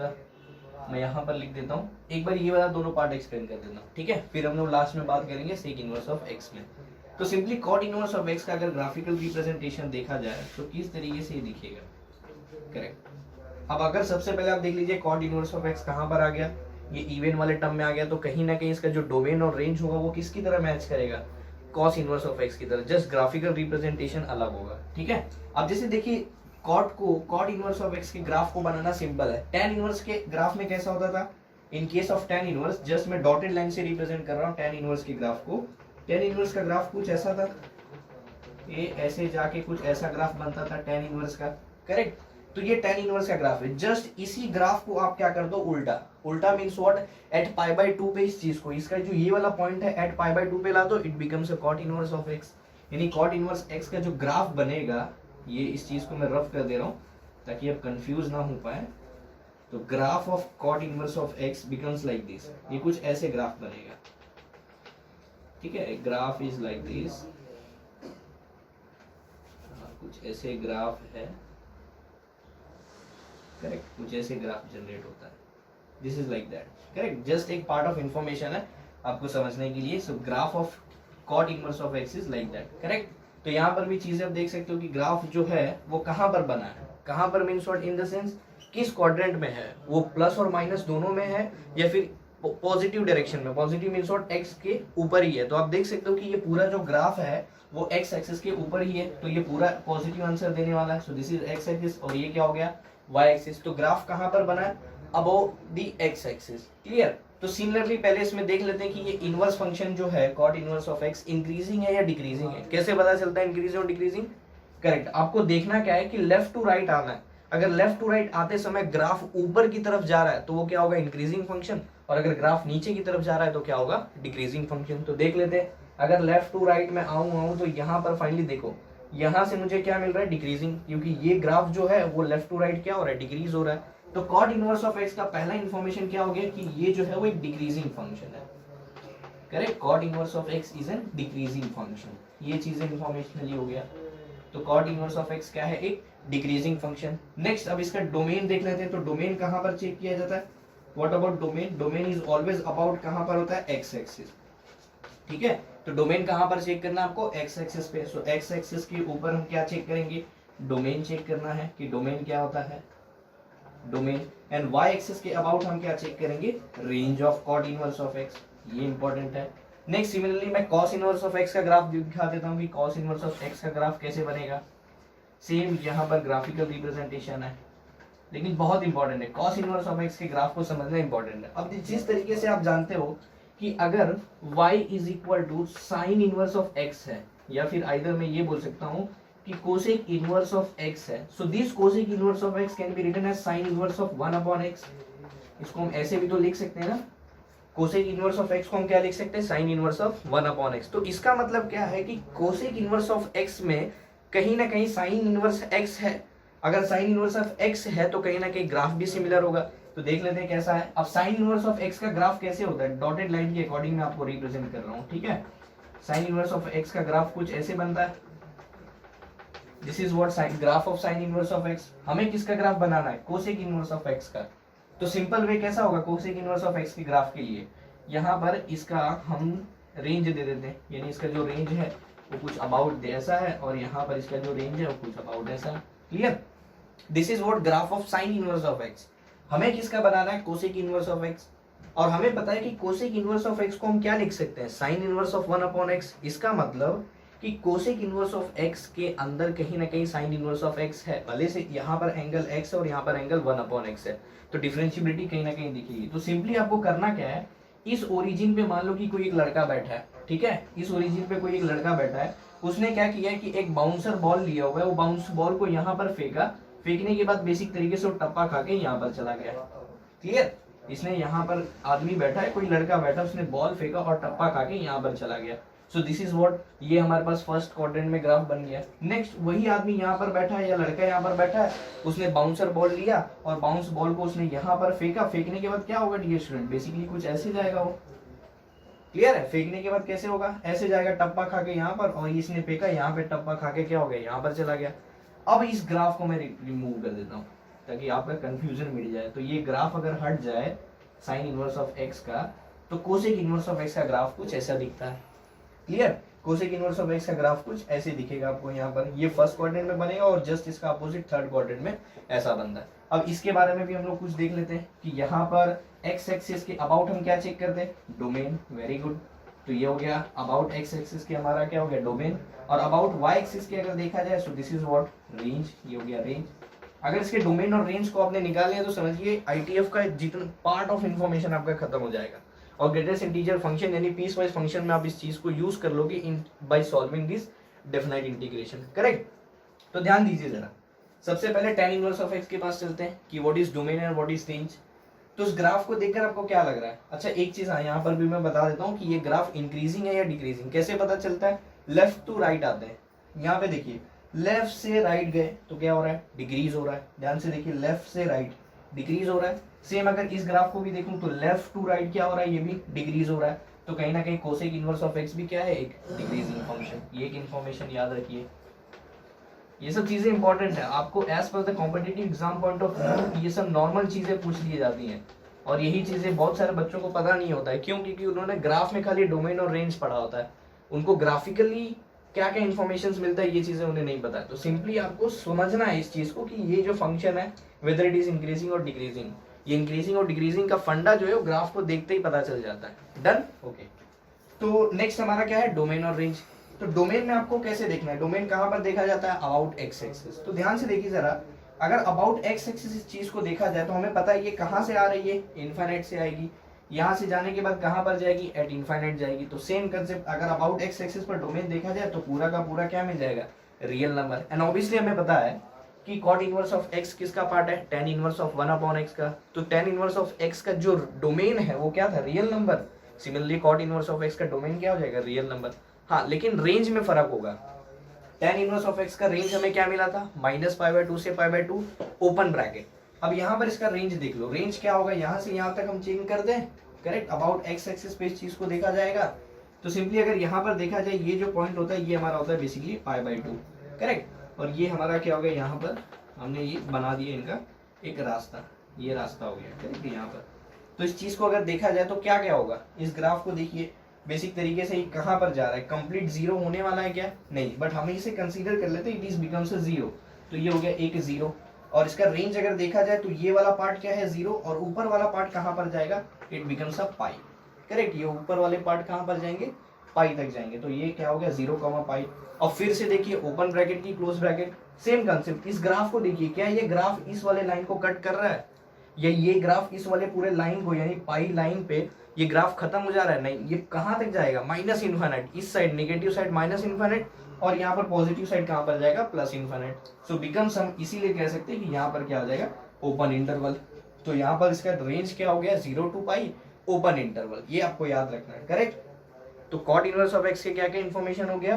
मैं यहाँ पर लिख देता हूँ, एक बार ये वाला दोनों पार्ट एक्सप्लेन कर देता हूँ, ठीक है, फिर हम लोग लास्ट में बात करेंगे सेक इनवर्स ऑफ x में। तो simply cot inverse of x का अगर ग्राफिकल रिप्रेजेंटेशन देखा जाए तो किस तरीके से ये दिखेगा, करेक्ट। अब अगर सबसे पहले आप देख लीजिए कॉट इनवर्स ऑफ x कहाँ पर आ गया, ये इवन वाले टर्म में आ गया, तो कहीं ना कहीं इसका जो डोमेन और रेंज होगा वो किसकी तरह मैच करेगा, कॉस इनवर्स ऑफ एक्स की तरह, जस्ट ग्राफिकल रिप्रेजेंटेशन अलग होगा, ठीक है। अब जैसे देखिए कॉट इनवर्स ऑफ एक्स के ग्राफ को बनाना सिंपल है। टेन इनवर्स के ग्राफ में कैसा होता था, in case of tan inverse, just मैं डॉटेड लाइन से रिप्रेजेंट कर रहा हूँ टेन इनवर्स के ग्राफ को। टेन इनवर्स का ग्राफ कुछ ऐसा था, ये ऐसे जाके कुछ ऐसा ग्राफ बनता था टेन इनवर्स का, करेक्ट। तो ये टेन इनवर्स का ग्राफ है। जस्ट इसी ग्राफ को आप क्या कर दो, उल्टा। उल्टा means what, at pi by 2 पे इस चीज को, इसका जो ये वाला पॉइंट है एट पाई बाय 2 पे ला दो, it becomes a cot inverse of x. यानी कॉट इनवर्स एक्स का जो ग्राफ बनेगा, ये इस चीज को मैं रफ कर दे रहा हूँ ताकि आप कंफ्यूज ना हो पाए। तो graph of cot inverse of x becomes like this, ये कुछ ऐसे ग्राफ बनेगा, ठीक है। ग्राफ इज लाइक दिस, कुछ ऐसे ग्राफ है, करेक्ट, कुछ ऐसे ग्राफ जनरेट होता है, this is like that, correct. Just एक पार्ट ऑफ इंफॉर्मेशन है आपको समझने के लिए। So graph of cot inverse of x is like that, correct. तो यहाँ पर भी चीजें आप देख सकते हो कि ग्राफ जो है वो कहाँ पर बना है, कहाँ पर means what, in the sense किस क्वाड्रेंट में है, वो प्लस और माइनस दोनों में है या फिर पॉजिटिव डायरेक्शन में। पॉजिटिव मीन्स व्हाट, एक्स के ऊपर ही है। तो आप देख सकते हो कि ये पूरा जो ग्राफ है वो एक्स एक्सिस के ऊपर ही है, तो ये पूरा पॉजिटिव आंसर देने वाला है। So this is x axis और ये क्या हो गया, वाई एक्सिस। तो ग्राफ कहाँ पर बना है, above the x axis, clear. तो सिमिलरली पहले इसमें देख लेते हैं कि ये इनवर्स फंक्शन जो है cot inverse of x increasing है या डिक्रीजिंग है। कैसे पता चलता है इंक्रीजिंग और डिक्रीजिंग, करेक्ट। आपको देखना क्या है कि लेफ्ट टू राइट आना है। अगर लेफ्ट टू राइट आते समय ग्राफ ऊपर की तरफ जा रहा है तो वो क्या होगा, इंक्रीजिंग फंक्शन, और अगर ग्राफ नीचे की तरफ जा रहा है तो क्या होगा, डिक्रीजिंग फंक्शन। तो देख लेते हैं, अगर लेफ्ट टू राइट में आऊं तो यहाँ पर फाइनली देखो, यहाँ से मुझे क्या मिल रहा है, डिक्रीजिंग, क्योंकि ये ग्राफ जो है वो लेफ्ट टू राइट क्या हो रहा है, डिक्रीज हो रहा है। तो कॉट इनवर्स ऑफ एक्स का पहला इंफॉर्मेशन क्या हो गया कि ये जो है वो एक डिक्रीजिंग फंक्शन है, correct. Cot inverse of x is an decreasing function, ये चीजें इंफॉर्मेशनली हो गया। तो कॉट इनवर्स ऑफ एक्स क्या है, एक डिक्रीजिंग फंक्शन। नेक्स्ट अब इसका डोमेन देख लेते हैं। तो डोमेन कहां पर चेक किया जाता है, what about domain, domain is always about कहां पर होता है, एक्स एक्सिस, ठीक है। तो डोमेन कहां पर चेक करना है आपको, एक्स एक्सिस पे। सो एक्स एक्सिस के ऊपर हम क्या चेक करेंगे, डोमेन चेक करना है कि डोमेन क्या होता है, डोमेन। एंड वाई एक्सिस के अबाउट हम क्या चेक करेंगे, range of cot inverse of x, ये इंपॉर्टेंट है। नेक्स्ट सिमिलरली मैं कॉस इनवर्स ऑफ एक्स का ग्राफ दिखा देता हूँ कि कॉस इनवर्स ऑफ एक्स का ग्राफ कैसे बनेगा। सेम यहाँ पर ग्राफिकल रिप्रेजेंटेशन है, लेकिन बहुत इंपॉर्टेंट है, कॉस इनवर्स ऑफ एक्स के ग्राफ को समझना इंपॉर्टेंट है। अब जिस तरीके से आप जानते हो कि अगर y is equal to sine inverse of x है, या फिर आइदर मैं ये बोल सकता हूँ कि कोसेक इनवर्स ऑफ x है, so this cosec inverse of x can be written as sine inverse of 1 upon x। इसको हम ऐसे भी तो लिख सकते हैं ना, कोसेक इनवर्स ऑफ x को हम क्या लिख सकते हैं, sign inverse of 1 upon x। तो इसका मतलब क्या है कि कोसेक इनवर्स ऑफ x में कहीं ना कहीं साइन इनवर्स x है। अगर साइन इनवर्स ऑफ x है तो कहीं ना कहीं ग्राफ भी सिमिलर होगा। तो देख लेते हैं कैसा है। अब साइन इनवर्स ऑफ x का ग्राफ कैसे होता है, डॉटेड लाइन के अकॉर्डिंग मैं आपको रिप्रेजेंट कर रहा हूँ, ठीक है। साइन इनवर्स ऑफ x का ग्राफ कुछ ऐसे बनता है, this is what sine, graph of sine inverse of x। हमें किसका ग्राफ बनाना है, कोसेक इनवर्स ऑफ x का। तो सिंपल वे कैसा होगा कोसेक इनवर्स ऑफ x के ग्राफ के लिए, यहाँ पर इसका हम रेंज दे देते हैं, यानी इसका जो रेंज है वो कुछ अबाउट ऐसा है, और यहाँ पर इसका जो रेंज है वो कुछ अबाउट ऐसा, clear. This is what graph of sine inverse of x। हमें किसका बनाना है, कोसेक इनवर्स ऑफ x, और हमें पता है कि कोसेक इनवर्स ऑफ x को हम क्या लिख सकते हैं, sign inverse of 1 upon x। इसका मतलब कि कोसेक इनवर्स ऑफ x के अंदर कहीं ना कहीं साइन इनवर्स ऑफ x है, भले से यहाँ पर एंगल x है और यहाँ पर एंगल 1 अपॉन x है, तो डिफरेंशिएबिलिटी कहीं ना कहीं दिखेगी। तो सिंपली आपको करना क्या है, इस ओरिजिन पे मान लो कि कोई एक लड़का बैठा है, ठीक है, इस ओरिजिन पे कोई एक लड़का बैठा है, उसने क्या किया है कि एक बाउंसर बॉल लिया हुआ है, वो बाउंस बॉल को यहाँ पर फेंका, फेंकने के बाद बेसिक तरीके से वो टप्पा खा के यहाँ पर चला गया, क्लियर। इसने यहाँ पर आदमी बैठा है, कोई लड़का बैठा, उसने बॉल फेंका और टप्पा खा के यहाँ पर चला गया। सो दिस इज व्हाट, ये हमारे पास फर्स्ट क्वाड्रेंट में ग्राफ बन गया। नेक्स्ट वही आदमी यहाँ पर बैठा है या लड़का यहाँ पर बैठा है, उसने बाउंसर बॉल लिया और बाउंस बॉल को उसने यहाँ पर फेंका, फेंकने के बाद क्या होगा डियर स्टूडेंट, बेसिकली कुछ ऐसे जाएगा वो, क्लियर है। फेंकने के बाद कैसे होगा, ऐसे जाएगा टप्पा खा के यहाँ पर, और इसने फेंका यहाँ पे टप्पा खा के क्या हो गया, यहाँ पर चला गया। अब इस ग्राफ को मैं रिमूव कर देता हूँ ताकि आपका कंफ्यूजन मिट जाए। तो ये ग्राफ अगर हट जाए साइन इनवर्स ऑफ एक्स का, तो कोसेक इनवर्स ऑफ एक्स का ग्राफ कुछ ऐसा दिखता है, clear. Cosec inverse of x का ग्राफ कुछ ऐसे दिखेगा आपको, यहाँ पर ये फर्स्ट क्वाड्रेंट में बनेगा और जस्ट इसका अपोजिट थर्ड क्वाड्रेंट में ऐसा बनता है। अब इसके बारे में भी हम लोग कुछ देख लेते हैं कि यहाँ पर एक्स एक्सिस के अबाउट हम क्या चेक करते हैं, डोमेन, वेरी गुड, तो ये हो गया अबाउट एक्स एक्सिस की हमारा क्या हो गया डोमेन, और अबाउट वाई एक्सिस की अगर देखा जाए सो दिस इज व्हाट रेंज, ये हो गया रेंज। अगर इसके डोमेन और रेंज को आपने निकाल लिया तो समझिए आईटीएफ का जितना पार्ट ऑफ इन्फॉर्मेशन आपका खत्म हो जाएगा, और ग्रेटेस्ट इंटीजर फंक्शन यानी पीस वाइज फंक्शन में आप इस चीज को यूज कर लोगे in by solving this definite integration, correct. तो ध्यान दीजिए जरा, सबसे पहले tan इनवर्स ऑफ x के पास चलते हैं कि what is domain and what is range. तो इस ग्राफ को देखकर आपको क्या लग रहा है? अच्छा एक चीज यहाँ पर भी मैं बता देता हूँ कि ये ग्राफ इंक्रीजिंग है या डिक्रीजिंग, कैसे पता चलता है? लेफ्ट टू राइट आते हैं, यहाँ पे देखिए लेफ्ट से राइट गए तो क्या हो रहा है? डिक्रीज हो रहा है। ध्यान से देखिए लेफ्ट से राइट डिक्रीज हो रहा है। सेम अगर इस ग्राफ को भी देखूं तो लेफ्ट टू राइट क्या हो रहा है? ये भी डिक्रीज हो रहा है। तो कहीं ना कहीं कोसेक इनवर्स ऑफ एक्स भी क्या है? एक डिक्रीजिंग फंक्शन। ये एक इन्फॉर्मेशन याद रखिए, ये सब चीजें इंपॉर्टेंट है आपको as per the competitive exam point of view. ये सब नॉर्मल चीजें पूछ ली जाती हैं और यही चीजें बहुत सारे बच्चों को पता नहीं होता है। क्यों? क्योंकि उन्होंने ग्राफ में खाली डोमेन और रेंज पढ़ा होता है, उनको ग्राफिकली क्या क्या इन्फॉर्मेशन मिलता है ये चीजें उन्हें नहीं पता है। तो सिंपली आपको समझना है इस चीज को कि ये जो फंक्शन है वेदर इट इज इंक्रीजिंग और डिक्रीजिंग, ये इंक्रीजिंग और डिक्रीजिंग का फंडा जो है वो ग्राफ को देखते ही पता चल जाता है। Done, okay. तो नेक्स्ट हमारा क्या है? डोमेन और रेंज। तो डोमेन में आपको कैसे देखना है? डोमेन कहां पर देखा जाता है? About x axis. तो ध्यान से देखिए जरा, अगर अबाउट एक्स एक्सिस इस चीज को देखा जाए तो हमें पता है ये कहां से आ रही है? इनफाइनाइट से आएगी। यहां से जाने के बाद कहां पर जाएगी? एट इनफाइनाइट जाएगी। तो सेम कंसेप्ट अगर अबाउट एक्स एक्सिस पर डोमेन देखा जाए तो पूरा का पूरा क्या मिल जाएगा? Real number. एंड ऑब्वियसली हमें पता है कि कॉट इनवर्स ऑफ एक्स किसका पार्ट है? tan इनवर्स ऑफ 1/x का। तो tan इनवर्स ऑफ x का जो डोमेन है वो क्या था? Real number. Similarly cot inverse of x का डोमेन क्या हो जाएगा? Real number. हाँ, लेकिन रेंज में फर्क होगा। tan इनवर्स ऑफ x का रेंज हमें क्या मिला था? -π/2 से π/2 ओपन ब्रैकेट। अब यहाँ पर इसका रेंज देख लो, रेंज क्या होगा? यहाँ से यहाँ तक हम चेंज कर दें, करेक्ट। अबाउट एक्स एक्सिस पे इस चीज को देखा जाएगा तो सिंपली अगर यहाँ पर देखा जाए ये जो पॉइंट होता है ये हमारा होता है बेसिकली π/2, करेक्ट। और ये हमारा क्या हो गया? यहाँ पर हमने ये बना दिया इनका एक रास्ता, ये रास्ता हो गया, करेक्ट। यहाँ पर तो इस चीज को अगर देखा जाए तो क्या क्या होगा? इस ग्राफ को देखिए बेसिक तरीके से कहां पर जा रहा है? कंप्लीट जीरो होने वाला है क्या? नहीं, बट हम इसे कंसीडर कर लेते हैं, it is becomes a zero. तो ये हो गया एक जीरो, और इसका रेंज अगर देखा जाए तो ये वाला पार्ट क्या है? जीरो, और ऊपर वाला पार्ट कहां पर जाएगा? It becomes a pi, correct. ये ऊपर वाले पार्ट कहां पर जाएंगे? पाई तक जाएंगे। तो ये क्या हो गया? 0, पाई। और फिर से देखिए ओपन ब्रैकेट की क्लोज ब्रैकेट, सेम कंसेप्ट। इस ग्राफ को देखिए, क्या ये ग्राफ इस वाले लाइन को कट कर रहा है, या ये ग्राफ इस वाले पूरे लाइन को यानी पाई लाइन पे ये ग्राफ खत्म हो जा रहा है? नहीं, ये कहां तक जाएगा? Minus infinite. इस side negative side minus infinite, और यहाँ पर पॉजिटिव साइड कहां पर जाएगा? Plus infinite. सो बिकम्स, हम इसीलिए कह सकते हैं कि यहाँ पर क्या हो जाएगा? Open interval. तो यहाँ पर इसका रेंज क्या हो गया? 0 to पाई, ओपन इंटरवल। ये आपको याद रखना है, करेक्ट। तो कॉट इनवर्स ऑफ एक्स के क्या क्या इन्फॉर्मेशन हो गया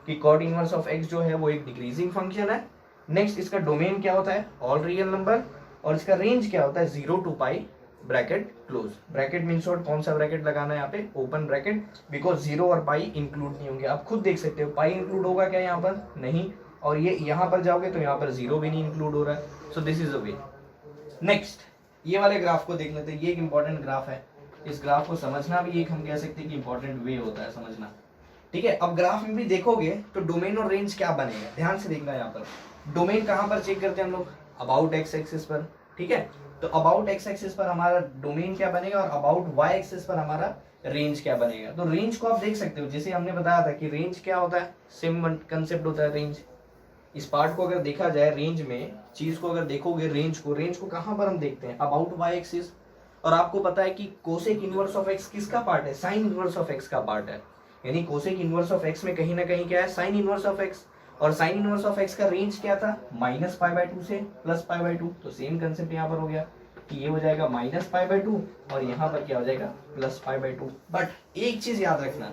कि कॉट इनवर्स ऑफ एक्स जो है वो एक डिक्रीजिंग फंक्शन है। नेक्स्ट इसका डोमेन क्या होता है? All real number. और इसका रेंज क्या होता है? 0 to pi, bracket close. Bracket means what? कौन सा ब्रैकेट लगाना है यहाँ पे? ओपन ब्रैकेट, बिकॉज 0 और पाई इंक्लूड नहीं होंगे। आप खुद देख सकते हो पाई इंक्लूड होगा क्या यहाँ पर? नहीं। और ये यहाँ पर जाओगे तो यहाँ पर 0 भी नहीं इंक्लूड हो रहा है। So this is a way. Next ये वाले ग्राफ को देख लेते हैं, ये एक इंपॉर्टेंट ग्राफ है। इस ग्राफ को समझना भी एक हम कह सकते हैं कि इंपॉर्टेंट वे होता है समझना, ठीक है। अब ग्राफ में भी देखोगे तो डोमेन और रेंज क्या बनेगा, ध्यान से देखना। यहाँ पर डोमेन कहाँ पर चेक करते हैं हम लोग? अबाउट एक्स एक्सिस पर, ठीक है। तो अबाउट एक्स एक्सिस पर हमारा डोमेन क्या बनेगा और अबाउट वाई एक्सिस पर हमारा रेंज क्या बनेगा। तो रेंज को आप देख सकते हो, जैसे हमने बताया था कि रेंज क्या होता है, सेम कंसेप्ट होता है रेंज। इस पार्ट को अगर देखा जाए रेंज में, चीज को अगर देखोगे रेंज को कहां पर हम देखते हैं? About y axis. और आपको पता है कि कोसेक इनवर्स ऑफ एक्स किसका पार्ट है? साइन इनवर्स ऑफ एक्स का पार्ट है। यानी कोसेक इनवर्स ऑफ एक्स में कहीं ना कहीं क्या है? Sine inverse of x. और साइन इनवर्स ऑफ एक्स का रेंज क्या था? -π/2 से +π/2। तो सेम कंसेप्ट यहाँ पर हो गया कि ये हो जाएगा -π/2 और यहाँ पर क्या हो जाएगा? +π/2। बट एक चीज याद रखना,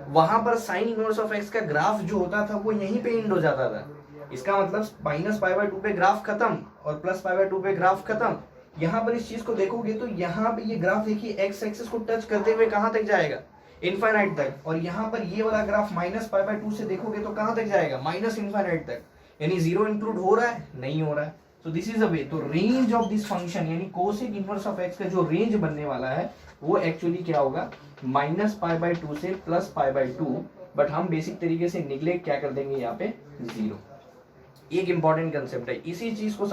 वहां पर साइन इनवर्स ऑफ एक्स का ग्राफ जो होता था वो यहीं पे एंड हो जाता था। इसका मतलब -π/2 पे ग्राफ खत्म और +π/2 पे ग्राफ खत्म। यहाँ पर इस चीज को देखोगे तो यहाँ पे ये ग्राफ देखिए एक्स एक्सिस को टच करते हुए कहाँ तक जाएगा? इनफाइनाइट तक। और यहाँ पर ये वाला ग्राफ -π/2 से देखोगे तो कहाँ तक जाएगा? माइनस इनफाइनाइट तक। यानी 0 इंक्लूड हो रहा है? नहीं हो रहा है। तो दिस इज अ वे। तो रेंज ऑफ दिस फंक्शन यानी कोसेक इनवर्स ऑफ एक्स का जो रेंज बनने वाला है वो एक्चुअली क्या होगा? -π/2 से +π/2। बट हम बेसिक तरीके से निगलेक्ट क्या कर देंगे यहाँ पे? 0। एक इंपॉर्टेंट कंसेप्ट है, इसी चीज को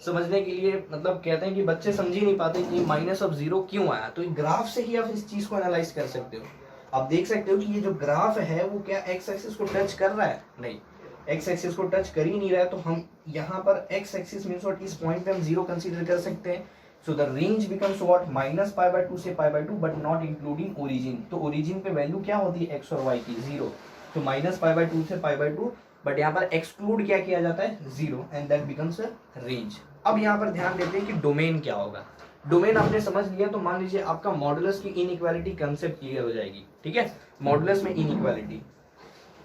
समझने के लिए मतलब कहते हैं कि बच्चे समझ ही नहीं पाते कि -0 क्यों आया। तो ग्राफ से ही आप इस चीज को एनालाइज कर सकते हो। आप देख सकते हो कि ये जो ग्राफ है वो क्या एक्स एक्सिस को टच कर रहा है? नहीं, एक्स एक्सिस को टच कर ही नहीं रहा है, तो हम यहाँ पर एक्स एक्सिस मीन्स व्हाट, इस पॉइंट पे हम जीरो कंसीडर कर सकते हैं। So the range becomes what, -π/2 से π/2 बट नॉट इंक्लूडिंग ओरिजिन। तो ओरिजिन पे वैल्यू क्या होती है एक्स और वाई की? जीरो। तो -π/2 से π/2, बट यहाँ पर एक्सक्लूड क्या किया जाता है? Zero, and that becomes a range. अब यहाँ पर ध्यान देते हैं कि डोमेन क्या होगा। डोमेन आपने समझ लिया तो मान लीजिए आपका मॉडुलस की इनइक्वालिटी कंसेप्ट क्लियर हो जाएगी। ठीक है, मॉडुलस में इनइक्वालिटी,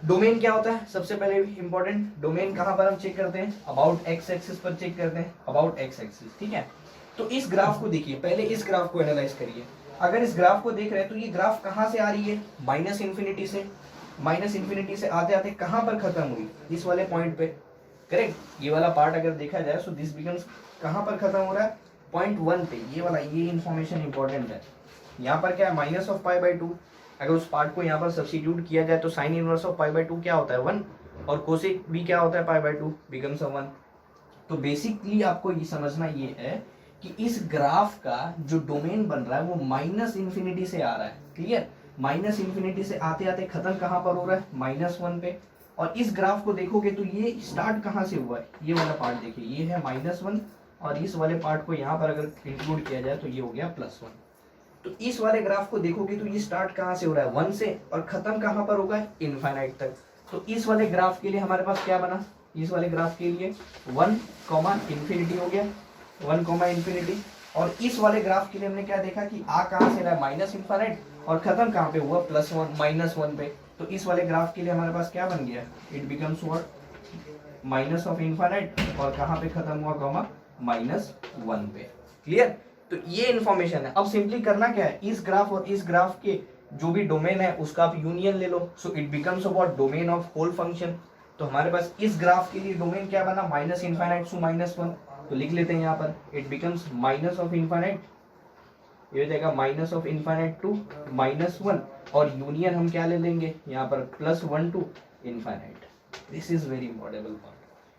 डोमेन क्या होता है? सबसे पहले इंपॉर्टेंट, डोमेन कहाँ पर हम चेक करते हैं? अबाउट एक्स एक्सिस पर चेक करते हैं, अबाउट एक्स एक्सिस। ठीक है, तो इस ग्राफ को देखिए, पहले इस ग्राफ को एनालाइज करिए। अगर इस ग्राफ को देख रहे हैं तो ये ग्राफ कहाँ से आ रही है? माइनस इन्फिनिटी से। माइनस इन्फिनिटी से आते आते कहाँ पर खत्म हुई? इस वाले पॉइंट पे, करेक्ट। ये वाला पार्ट अगर देखा जाए तो दिस बिकम्स कहाँ पर खत्म हो रहा है? पॉइंट 1 पे। ये वाला, ये इन्फॉर्मेशन इंपॉर्टेंट है। यहाँ पर क्या है? -π/2। अगर उस पार्ट को यहाँ पर सब्स्टिट्यूट किया जाए तो साइन इनवर्स ऑफ π/2 क्या होता है? 1, और कोसेक भी क्या होता है? π/2 बिकम्स 1। तो बेसिकली आपको ये समझना ये है कि इस ग्राफ का जो डोमेन बन रहा है वो माइनस इन्फिनिटी से आ रहा है। क्लियर? माइनस इन्फिनिटी से आते आते खत्म कहाँ पर हो रहा है? -1 पे। और इस ग्राफ को देखोगे तो ये स्टार्ट कहाँ से हुआ है? ये वाला पार्ट देखिए, ये है -1, और इस वाले पार्ट को यहाँ पर अगर इंक्लूड किया जाए तो ये हो गया +1। तो इस वाले ग्राफ को देखोगे तो ये स्टार्ट कहाँ से हो रहा है? 1 से, और खत्म कहाँ पर होगा? इनफाइनाइट तक। तो इस वाले ग्राफ के लिए हमारे पास क्या बना? इस वाले ग्राफ के लिए 1, इन्फिनिटी हो गया, 1, इन्फिनिटी। और इस वाले ग्राफ के लिए हमने क्या देखा कि आ कहाँ से रहा है? माइनस इनफाइनाइट, और खत्म कहाँ पे हुआ? +1, -1 पे। तो इस वाले ग्राफ के लिए हमारे पास क्या बन गया? It becomes what, minus of infinite, और कहाँ पे खत्म हुआ? -1 पे। क्लियर? तो ये इन्फॉर्मेशन है। अब सिंपली करना क्या है? इस ग्राफ और इस ग्राफ के जो भी डोमेन है उसका आप यूनियन ले लो। So it becomes what, domain of whole function. तो हमारे पास इस ग्राफ के लिए डोमेन क्या बना? -∞ टू -1। तो लिख लेते हैं यहाँ पर, it becomes minus of infinite, ये हो जाएगा -∞ टू -1, और यूनियन हम क्या ले लेंगे यहाँ पर? +1 to infinite. This is very important part.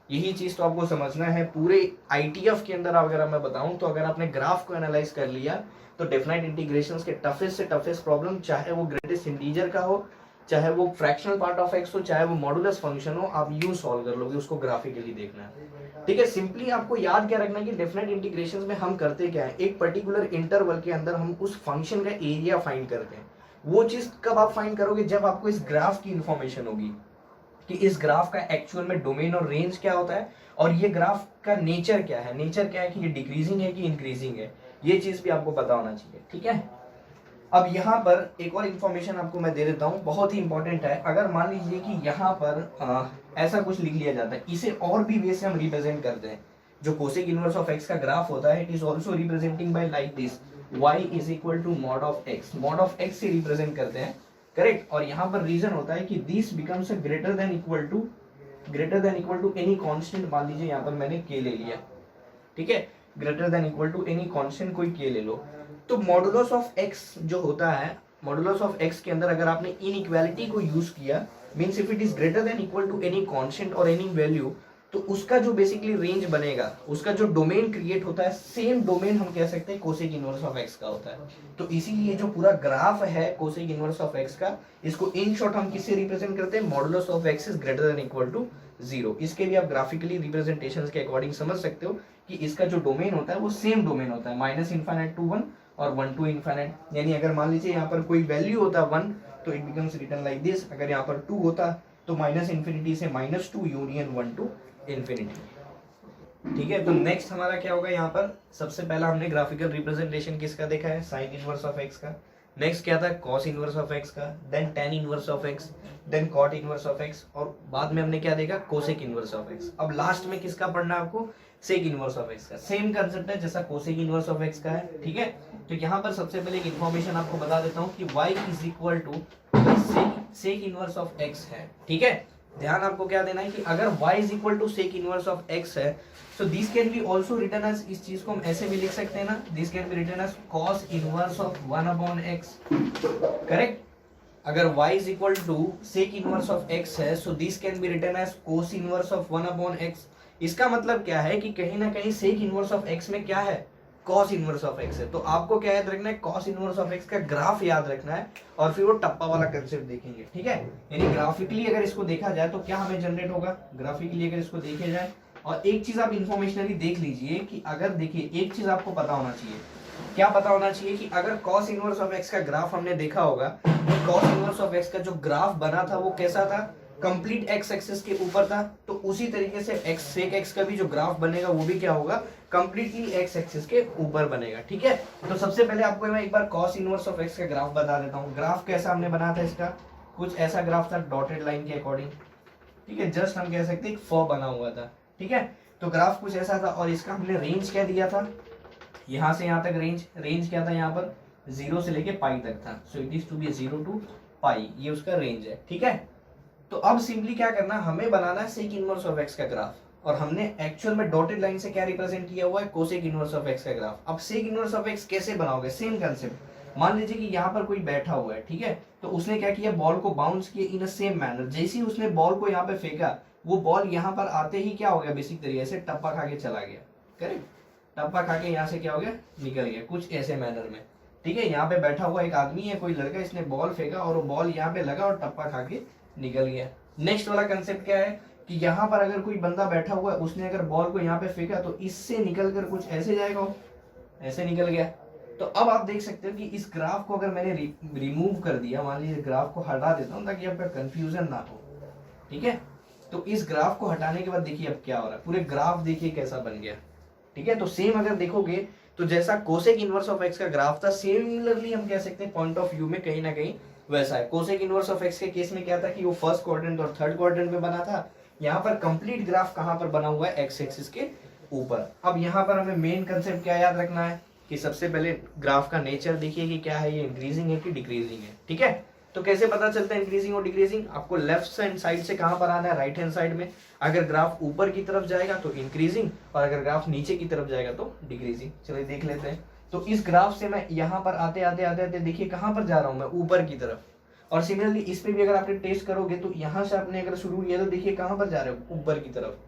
यही चीज तो आपको समझना है पूरे आईटीएफ के अंदर। अगर मैं बताऊं तो अगर आपने ग्राफ को एनालाइज कर लिया तो डेफिनाइट इंटीग्रेशंस के टफेस्ट से टफेस्ट प्रॉब्लम, चाहे वो ग्रेटेस्ट इंटीजर का हो, चाहे वो फ्रैक्शनल पार्ट ऑफ एक्स हो, चाहे वो मॉडुलस फंक्शन हो, आप यूं सॉल्व कर लोगे। उसको ग्राफिकली देखना है। ठीक है, सिंपली आपको याद क्या रखना है कि डेफिनेट इंटीग्रेशंस में हम करते क्या है? एक पर्टिकुलर इंटरवल के अंदर हम उस फंक्शन का एरिया फाइंड करते हैं। वो चीज कब आप फाइंड करोगे? जब आपको इस ग्राफ की इंफॉर्मेशन होगी कि इस ग्राफ का एक्चुअल में डोमेन और रेंज क्या होता है, और ये ग्राफ का नेचर क्या है। नेचर क्या है कि ये डिक्रीजिंग है कि इंक्रीजिंग है, ये चीज भी आपको पता होना चाहिए। ठीक है, अब यहाँ पर एक और इन्फॉर्मेशन आपको मैं दे देता हूँ, बहुत ही इंपॉर्टेंट है। अगर मान लीजिए कि यहाँ पर ऐसा कुछ लिख लिया जाता है, इसे और भी वे से हम रिप्रेजेंट करते हैं। जो कोसेक इनवर्स ऑफ एक्स का ग्राफ होता है, it is also representing by like this, y is equal to mod of x. Mod of x से रिप्रेजेंट करते हैं, करेक्ट। और यहाँ पर रीजन होता है कि this becomes greater than equal to any constant. मान लीजिए यहाँ पर मैंने k ले लिया, ठीक है, greater than equal to any constant कोई k ले लो। तो मॉडुलस ऑफ x जो होता है, मॉडुलस ऑफ x के अंदर अगर आपने इनइक्वालिटी को यूज किया, means if it is greater than equal to any constant और एनी वैल्यू, तो उसका जो बेसिकली रेंज बनेगा, उसका जो डोमेन क्रिएट होता है, सेम डोमेन हम कह सकते हैं कोसेक इनवर्स ऑफ एक्स का होता है। तो इसीलिए जो पूरा ग्राफ है कोसेक इनवर्स ऑफ एक्स का, इसको इन शॉर्ट हम किससे रिप्रेजेंट करते हैं? Modulus of x is greater than equal to 0। इसके भी आप ग्राफिकली रिप्रेजेंटेशंस के अकॉर्डिंग समझ सकते हो कि इसका जो डोमेन होता है वो सेम डोमेन होता है, -∞ टू 1 और 1 टू इनफाइनाइट। यानी अगर मान लीजिए यहाँ पर कोई वैल्यू होता 1, तो it becomes written like this. अगर यहाँ पर 2 होता तो -∞ से -2 यूनियन 1 टू इनफिनिटी। ठीक है, तो नेक्स्ट हमारा क्या होगा? यहाँ पर सबसे पहला हमने ग्राफिकल रिप्रेजेंटेशन किसका देखा है? साइन इनवर्स ऑफ एक्स का। नेक्स्ट क्या था? कॉस इनवर्स ऑफ एक्स का, then tan inverse of x, then cot inverse of x, और बाद में हमने क्या देखा? Cosec inverse of x. अब लास्ट में किसका पढ़ना है आपको? सेक इनवर्स ऑफ एक्स का। सेम कंसेप्ट है जैसा कोसेक इनवर्स ऑफ एक्स का है। ठीक है, तो यहाँ पर सबसे पहले एक इन्फॉर्मेशन आपको बता देता हूँ कि y is equal to sec inverse of x है। ठीक है, ध्यान आपको क्या देना है कि अगर y is equal to sec inverse of x है, so this can be also written as, इस चीज को हम ऐसे भी लिख सकते हैं ना, this can be written as cos inverse of 1/x, correct. अगर y is equal to sec inverse of x है, so this can be written as cos inverse of 1/x। इसका मतलब क्या है कि कहीं ना कहीं सेक इनवर्स ऑफ x में क्या है? कॉस इनवर्स ऑफ एक्स है। तो आपको क्या याद रखना है, कॉस इनवर्स ऑफ एक्स का ग्राफ याद रखना है और फिर वो टप्पा वाला कंसेप्ट देखेंगे, ठीक है। यानी ग्राफिकली अगर इसको देखा जाए तो क्या हमें जनरेट होगा, ग्राफिकली अगर इसको देखे जाए। और एक चीज आप इन्फॉर्मेशनली देख लीजिए कि अगर देखिए एक चीज आपको पता होना चाहिए, क्या पता होना चाहिए कि अगर cos इनवर्स ऑफ x का ग्राफ हमने देखा होगा तो cos इनवर्स ऑफ x का जो ग्राफ बना था वो कैसा था, कंप्लीट x एक्सिस के ऊपर था। तो उसी तरीके से x sec x का भी जो ग्राफ बनेगा वो भी क्या होगा, कंप्लीटली x एक्सिस के ऊपर बनेगा, ठीक है। तो सबसे पहले आपको मैं एक बार cos इनवर्स ऑफ x का ग्राफ बता देता हूँ। ग्राफ कैसा हमने बनाया था इसका, कुछ ऐसा ग्राफ था डॉटेड लाइन के अकॉर्डिंग, ठीक है। जस्ट हम कह सकते हैं एक फॉ बना हुआ था, ठीक है। तो ग्राफ कुछ ऐसा था और इसका हमने रेंज क्या दिया था, यहां से यहां तक रेंज क्या था, यहाँ पर 0 से लेके पाई तक था। So it is to be 0 to pi, ये उसका रेंज है, ठीक है। तो अब सिंपली क्या करना, हमें बनाना है सेक इनवर्स ऑफ एक्स का ग्राफ, और हमने एक्चुअल में डॉटेड लाइन से क्या रिप्रेजेंट किया हुआ है, कोसेक इनवर्स ऑफ एक्स का ग्राफ। अब सेक इनवर्स ऑफ एक्स कैसे बनाओगे, सेम कंसेप्ट। मान लीजिए कि यहाँ पर कोई बैठा हुआ है, ठीक है। तो उसने क्या किया, बॉल को बाउंस किया इन अ सेम मैनर। जैसे ही उसने बॉल को यहाँ पे फेंका, वो बॉल यहाँ पर आते ही क्या हो गया, बेसिक तरीके से टप्पा खा के चला गया, करेक्ट। टप्पा खा के यहाँ से क्या हो गया, निकल गया, कुछ ऐसे मैनर में, ठीक है। यहाँ पे बैठा हुआ एक आदमी है, कोई लड़का, इसने बॉल फेंका और वो बॉल यहाँ पे लगा और टप्पा खा के निकल गया। नेक्स्ट वाला कंसेप्ट क्या है कि यहाँ पर अगर कोई बंदा बैठा हुआ है, उसने अगर बॉल को यहाँ पे फेंका तो इससे निकल कर कुछ ऐसे जाएगा, ऐसे निकल गया। तो अब आप देख सकते हो कि इस ग्राफ को अगर मैंने रिमूव कर दिया, मान लीजिए ग्राफ को हटा देता हूँ ताकि आपका कंफ्यूजन ना हो, ठीक है। तो इस ग्राफ को हटाने के बाद देखिए अब क्या हो रहा है, पूरे ग्राफ देखिए कैसा बन गया, ठीक है। तो सेम अगर देखोगे तो जैसा कोसेक इनवर्स ऑफ एक्स का ग्राफ था, सिमिलरली हम कह सकते हैं पॉइंट ऑफ व्यू में कहीं ना कहीं वैसा है। कोसेक इनवर्स ऑफ एक्स के केस में क्या था कि वो फर्स्ट क्वाड्रेंट और थर्ड क्वाड्रेंट में बना था। यहाँ पर कंप्लीट ग्राफ कहाँ पर बना हुआ है, एक्स एक्सिस के ऊपर। अब यहाँ पर हमें मेन कंसेप्ट क्या याद रखना है कि सबसे पहले ग्राफ का नेचर देखिए कि क्या है, ये इंक्रीजिंग है कि डिक्रीजिंग है, ठीक है। तो कैसे पता चलता है इंक्रीजिंग और डिक्रीजिंग, आपको लेफ्ट हैंड साइड से कहां पर आना है, राइट हैंड साइड में। अगर ग्राफ ऊपर की तरफ जाएगा तो इंक्रीजिंग, और अगर ग्राफ नीचे की तरफ जाएगा तो डिक्रीजिंग। चलिए देख लेते हैं। तो इस ग्राफ से मैं यहाँ पर आते आते आते आते देखिए कहां पर जा रहा हूं मैं, ऊपर की तरफ। और सिमिलरली इस पे भी अगर आपने टेस्ट करोगे तो यहाँ से आपने अगर शुरू किया तो देखिए कहां पर जा रहे हो, ऊपर की तरफ।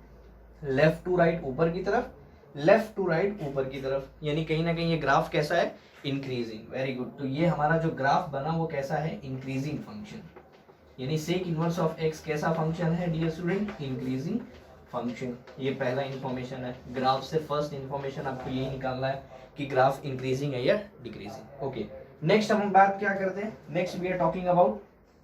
लेफ्ट टू राइट ऊपर की तरफ, लेफ्ट टू राइट ऊपर की तरफ, यानी कहीं ना कहीं ये ग्राफ कैसा है, इंक्रीजिंग। Very good. तो ये हमारा जो ग्राफ बना वो कैसा है, इंक्रीजिंग फंक्शन। यानी सेक इनवर्स ऑफ एक्स कैसा फंक्शन है डियर स्टूडेंट, इंक्रीजिंग फंक्शन। ये पहला इंफॉर्मेशन है, ग्राफ से फर्स्ट इंफॉर्मेशन आपको यही निकालना है कि ग्राफ इंक्रीजिंग है या डिक्रीजिंग। ओके, नेक्स्ट हम बात क्या करते हैं, next we are talking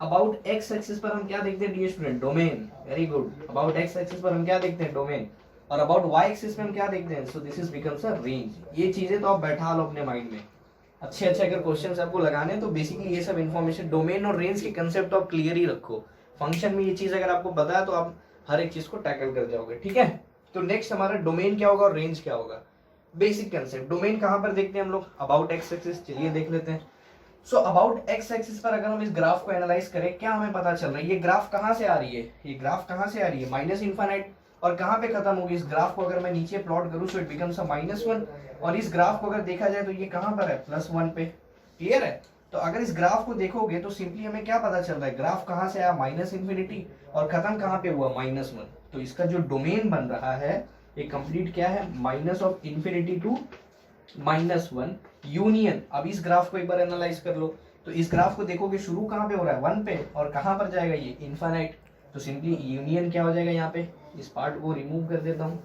about x axis पर हम क्या देखते हैं dear student, domain. Very good. About x axis पर हम क्या देखते हैं, डोमेन। और अबाउट वाई एक्सिस में हम क्या देखते हैं, सो this is becomes a range. ये चीजें तो आप बैठा लो अपने माइंड में, अच्छे अच्छे अगर क्वेश्चंस आपको लगाने हैं तो बेसिकली ये सब इन्फॉर्मेशन, डोमेन और रेंज के कंसेप्ट तो आप क्लियर ही रखो। फंक्शन में ये चीज अगर आपको पता है तो आप हर एक चीज को टैकल कर जाओगे, ठीक है। तो नेक्स्ट हमारा डोमेन क्या होगा और रेंज क्या होगा, बेसिक कंसेप्ट। डोमेन कहां पर देखते हैं हम लोग, अबाउट एक्स एक्सिस। चलिए देख लेते हैं। सो अबाउट एक्स एक्सिस पर अगर हम इस ग्राफ को एनालाइज करें, क्या हमें पता चल रहा है, ये ग्राफ कहां से आ रही है, ये ग्राफ कहां से आ रही है, माइनस इनफाइनाइट, और कहां पे खत्म होगी। इस ग्राफ को अगर मैं नीचे प्लॉट करूं सो इट बिकम्स अ -1, और इस ग्राफ को अगर देखा जाए तो ये कहां पर है, +1 पे। क्लियर है। तो अगर इस ग्राफ को देखोगे तो सिंपली हमें क्या पता चल रहा है, ग्राफ कहां से आया, -∞, और खत्म कहां पे हुआ, -1। तो इसका जो डोमेन बन रहा है ये कंप्लीट क्या है, -∞ to -1 यूनियन। अब इस ग्राफ को एक बार एनालाइज कर लो तो इस ग्राफ को देखोगे शुरू कहां पे हो रहा है, 1 पे, और कहां पर जाएगा ये, इनफाइनाइट। तो सिंपली यूनियन क्या हो जाएगा, यहाँ पे इस पार्ट को रिमूव कर देता हूं,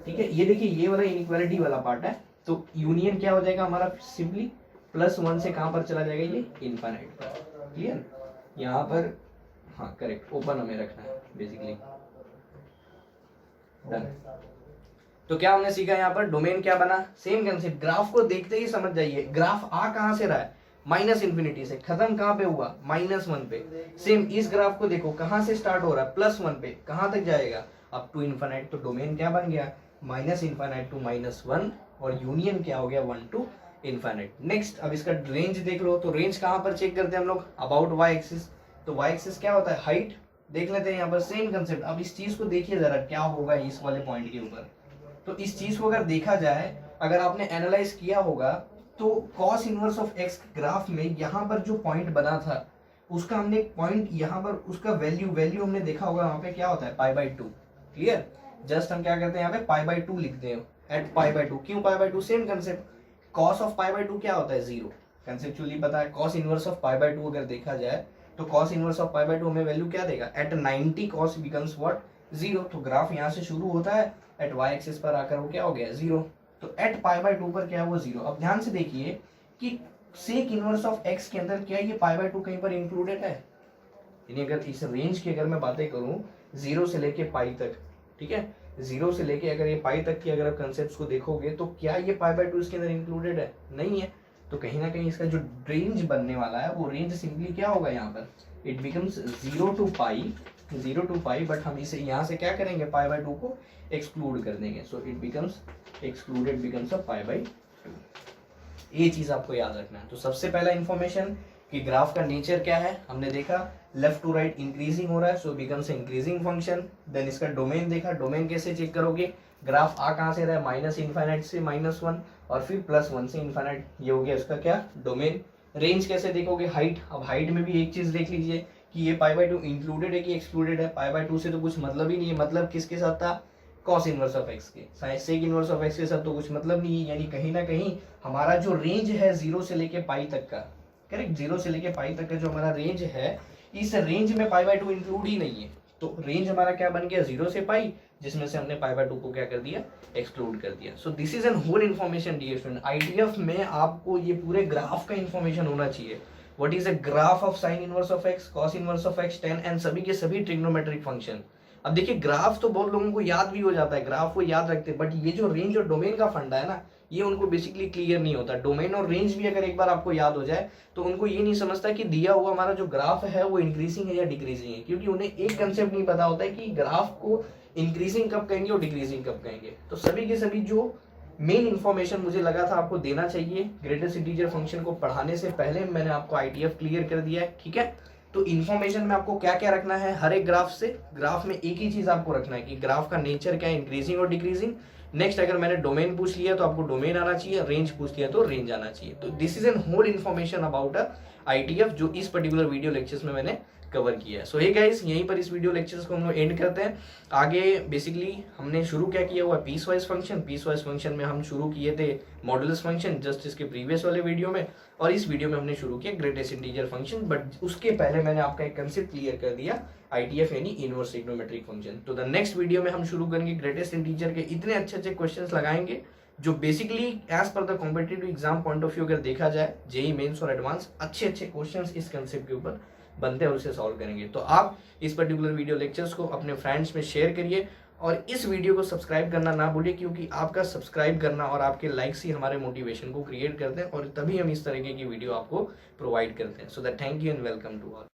ठीक है। ये देखिए ये वाला इनइक्वालिटी वाला पार्ट है, तो यूनियन क्या हो जाएगा हमारा, सिंपली +1 से कहां पर चला जाएगा, ये इनफाइनाइट पर। क्लियर। यहाँ पर हाँ करेक्ट, ओपन हमें रखना है बेसिकली। डन। तो क्या हमने सीखा यहाँ पर, डोमेन क्या बना, सेम कंसेप्ट। ग्राफ को देखते ही समझ जाइए, ग्राफ आ कहां से रहा है, -∞ से, खत्म कहां पे हुआ, -1 पे। सेम इस ग्राफ को देखो कहां से स्टार्ट हो रहा है, +1 पे, कहां तक जाएगा, अप टू इनफाइनाइट। तो डोमेन क्या बन गया, -∞ to -1, और यूनियन क्या हो गया, 1 to इनफाइनाइट। नेक्स्ट अब इसका रेंज देख लो, तो रेंज कहां पर चेक करते हैं हम लोग, अबाउट वाई एक्सिस। तो वाई एक्सिस क्या होता है, हाइट। देख लेते हैं यहाँ पर सेम कंसेप्ट। अब इस चीज को देखिए जरा क्या होगा इस वाले पॉइंट के ऊपर। तो इस चीज को अगर देखा जाए, अगर आपने एनालाइज किया होगा तो cos inverse of x graph में यहाँ पर जो पॉइंट बना था उसका हमने एक पॉइंट यहाँ पर उसका वैल्यू हमने देखा होगा, वहां पे क्या होता है, π/2। क्लियर। जस्ट हम क्या करते हैं यहाँ पे π/2 लिखते हैं। At pi by 2। क्यों pi by 2? Same concept, cos of pi by 2 क्या होता है? 0। कंसेप्चुअली पता है, cos inverse of pi by 2 अगर देखा जाए तो cos inverse of pi by 2 हमें वैल्यू क्या देगा? At 90 cos becomes what? 0। तो ग्राफ यहाँ से शुरू होता है, एट वाई एक्सिस पर आकर वो क्या हो गया? 0। तो एट पाई बाय 2 पर क्या हुआ? 0। अब ध्यान से देखिए कि सेक इनवर्स ऑफ एक्स के अंदर क्या ये पाई बाय 2 कहीं पर इंक्लूडेड है? यानी अगर इस रेंज की अगर मैं बातें करूं 0 से लेके पाई तक, ठीक है, 0 से लेके अगर ये पाई तक की अगर आप कंसेप्ट को देखोगे तो क्या ये पाई बाय 2 इसके अंदर इंक्लूडेड है? नहीं है। तो कहीं ना कहीं इसका जो रेंज बनने वाला है वो रेंज सिंपली क्या होगा यहाँ पर? It becomes 0 to pi, but हम इसे यहाँ से क्या करेंगे? पाई बाय 2 को एक्सक्लूड कर देंगे। सो it becomes excluded becomes a pi by 2। ये चीज आपको याद रखना है। तो सबसे पहला इंफॉर्मेशन कि ग्राफ का नेचर क्या है हमने देखा, लेफ्ट टू राइट इंक्रीजिंग हो रहा है, सो बिकम्स इंक्रीजिंग फंक्शन। देन इसका डोमेन देखा, डोमेन कैसे चेक करोगे? ग्राफ आ कहाँ से रहा है? माइनस इनफाइनाइट से -1 और फिर +1 से इनफाइनाइट, ये हो गया इसका क्या? डोमेन। रेंज कैसे देखोगे? हाइट। अब हाइट में भी एक चीज देख लीजिए कि ये पाई बाय 2 इंक्लूडेड है कि एक्सक्लूडेड है? पाई बाय 2 से तो कुछ मतलब ही नहीं है, मतलब किसके साथ था? कॉस इनवर्स ऑफ एक्स के, सेक इनवर्स ऑफ एक्स के साथ तो कुछ मतलब नहीं है। यानी कहीं ना कहीं हमारा जो रेंज है 0 से लेके पाई तक का, करेक्ट, 0 से लेके पाई तक का जो हमारा रेंज है, इस रेंज में पाई बाय 2 इंक्लूड ही नहीं है। तो रेंज हमारा क्या बन गया? 0 से पाई, जिसमें से हमने पाई बाय 2 को क्या कर दिया? एक्सक्लूड कर दिया। So this is an whole information dear student. IDF में आपको ये पूरे ग्राफ का इन्फॉर्मेशन होना चाहिए। What is a graph of sine inverse of x, cos inverse of x, tan and सभी के सभी ट्रिग्नोमेट्रिक फंक्शन। अब देखिए ग्राफ तो बहुत लोगों को याद भी हो जाता है, ग्राफ वो याद रखते हैं, बट ये जो रेंज और डोमेन का फंडा है ना, ये उनको बेसिकली क्लियर नहीं होता। डोमेन और रेंज भी अगर एक बार आपको याद हो जाए तो उनको ये नहीं समझता कि दिया हुआ हमारा जो ग्राफ है वो इंक्रीजिंग है या डिक्रीजिंग है, क्योंकि उन्हें एक कंसेप्ट नहीं पता होता है कि ग्राफ को इंक्रीजिंग कब कहेंगे और डिक्रीजिंग कब कहेंगे। तो सभी के सभी जो मेन इंफॉर्मेशन मुझे लगा था आपको देना चाहिए ग्रेटेस्ट इंटीजर फंक्शन को पढ़ाने से पहले, मैंने आपको आईटीएफ क्लियर कर दिया है, ठीक है। तो इन्फॉर्मेशन में आपको क्या क्या रखना है हर एक ग्राफ से? ग्राफ में एक ही चीज आपको रखना है कि ग्राफ का नेचर क्या है, इंक्रीजिंग और डिक्रीजिंग। नेक्स्ट अगर मैंने डोमेन पूछ लिया तो आपको डोमेन आना चाहिए, रेंज पूछ लिया तो रेंज आना चाहिए। तो this is an whole information about ITF जो इस पर्टिकुलर वीडियो लेक्चर्स में मैंने कवर किया है। सो हे गाइस, यहीं पर इस वीडियो लेक्चर्स को हम लोग एंड करते हैं। आगे बेसिकली हमने शुरू क्या किया हुआ? Piecewise function. Piecewise function में हम शुरू किए थे मॉडुलस फंक्शन जस्ट इसके प्रीवियस वाले वीडियो में, और इस वीडियो में हमने शुरू किया ग्रेटेस्ट इंटीजर फंक्शन। बट उसके पहले मैंने आपका एक कंसेप्ट क्लियर कर दिया आईटीएफ यानी इनवर्स ट्रिग्नोमेट्रिक फंक्शन। तो द नेक्स्ट वीडियो में हम शुरू करेंगे ग्रेटेस्ट इंटीजर के इतने अच्छे अच्छे क्वेश्चंस लगाएंगे जो basically as per the competitive exam point of view अगर देखा जाए जेई मेंस और एडवांस अच्छे अच्छे क्वेश्चंस इस कंसेप्ट के ऊपर बनते हैं और उसे सॉल्व करेंगे। तो आप इस पर्टिकुलर वीडियो लेक्चर्स को अपने फ्रेंड्स में शेयर करिए और इस वीडियो को सब्सक्राइब करना ना भूलिए, क्योंकि आपका सब्सक्राइब करना और आपके लाइक्स ही हमारे मोटिवेशन को क्रिएट करते हैं और तभी हम इस तरीके की वीडियो आपको प्रोवाइड करते हैं। So that thank you and welcome to all.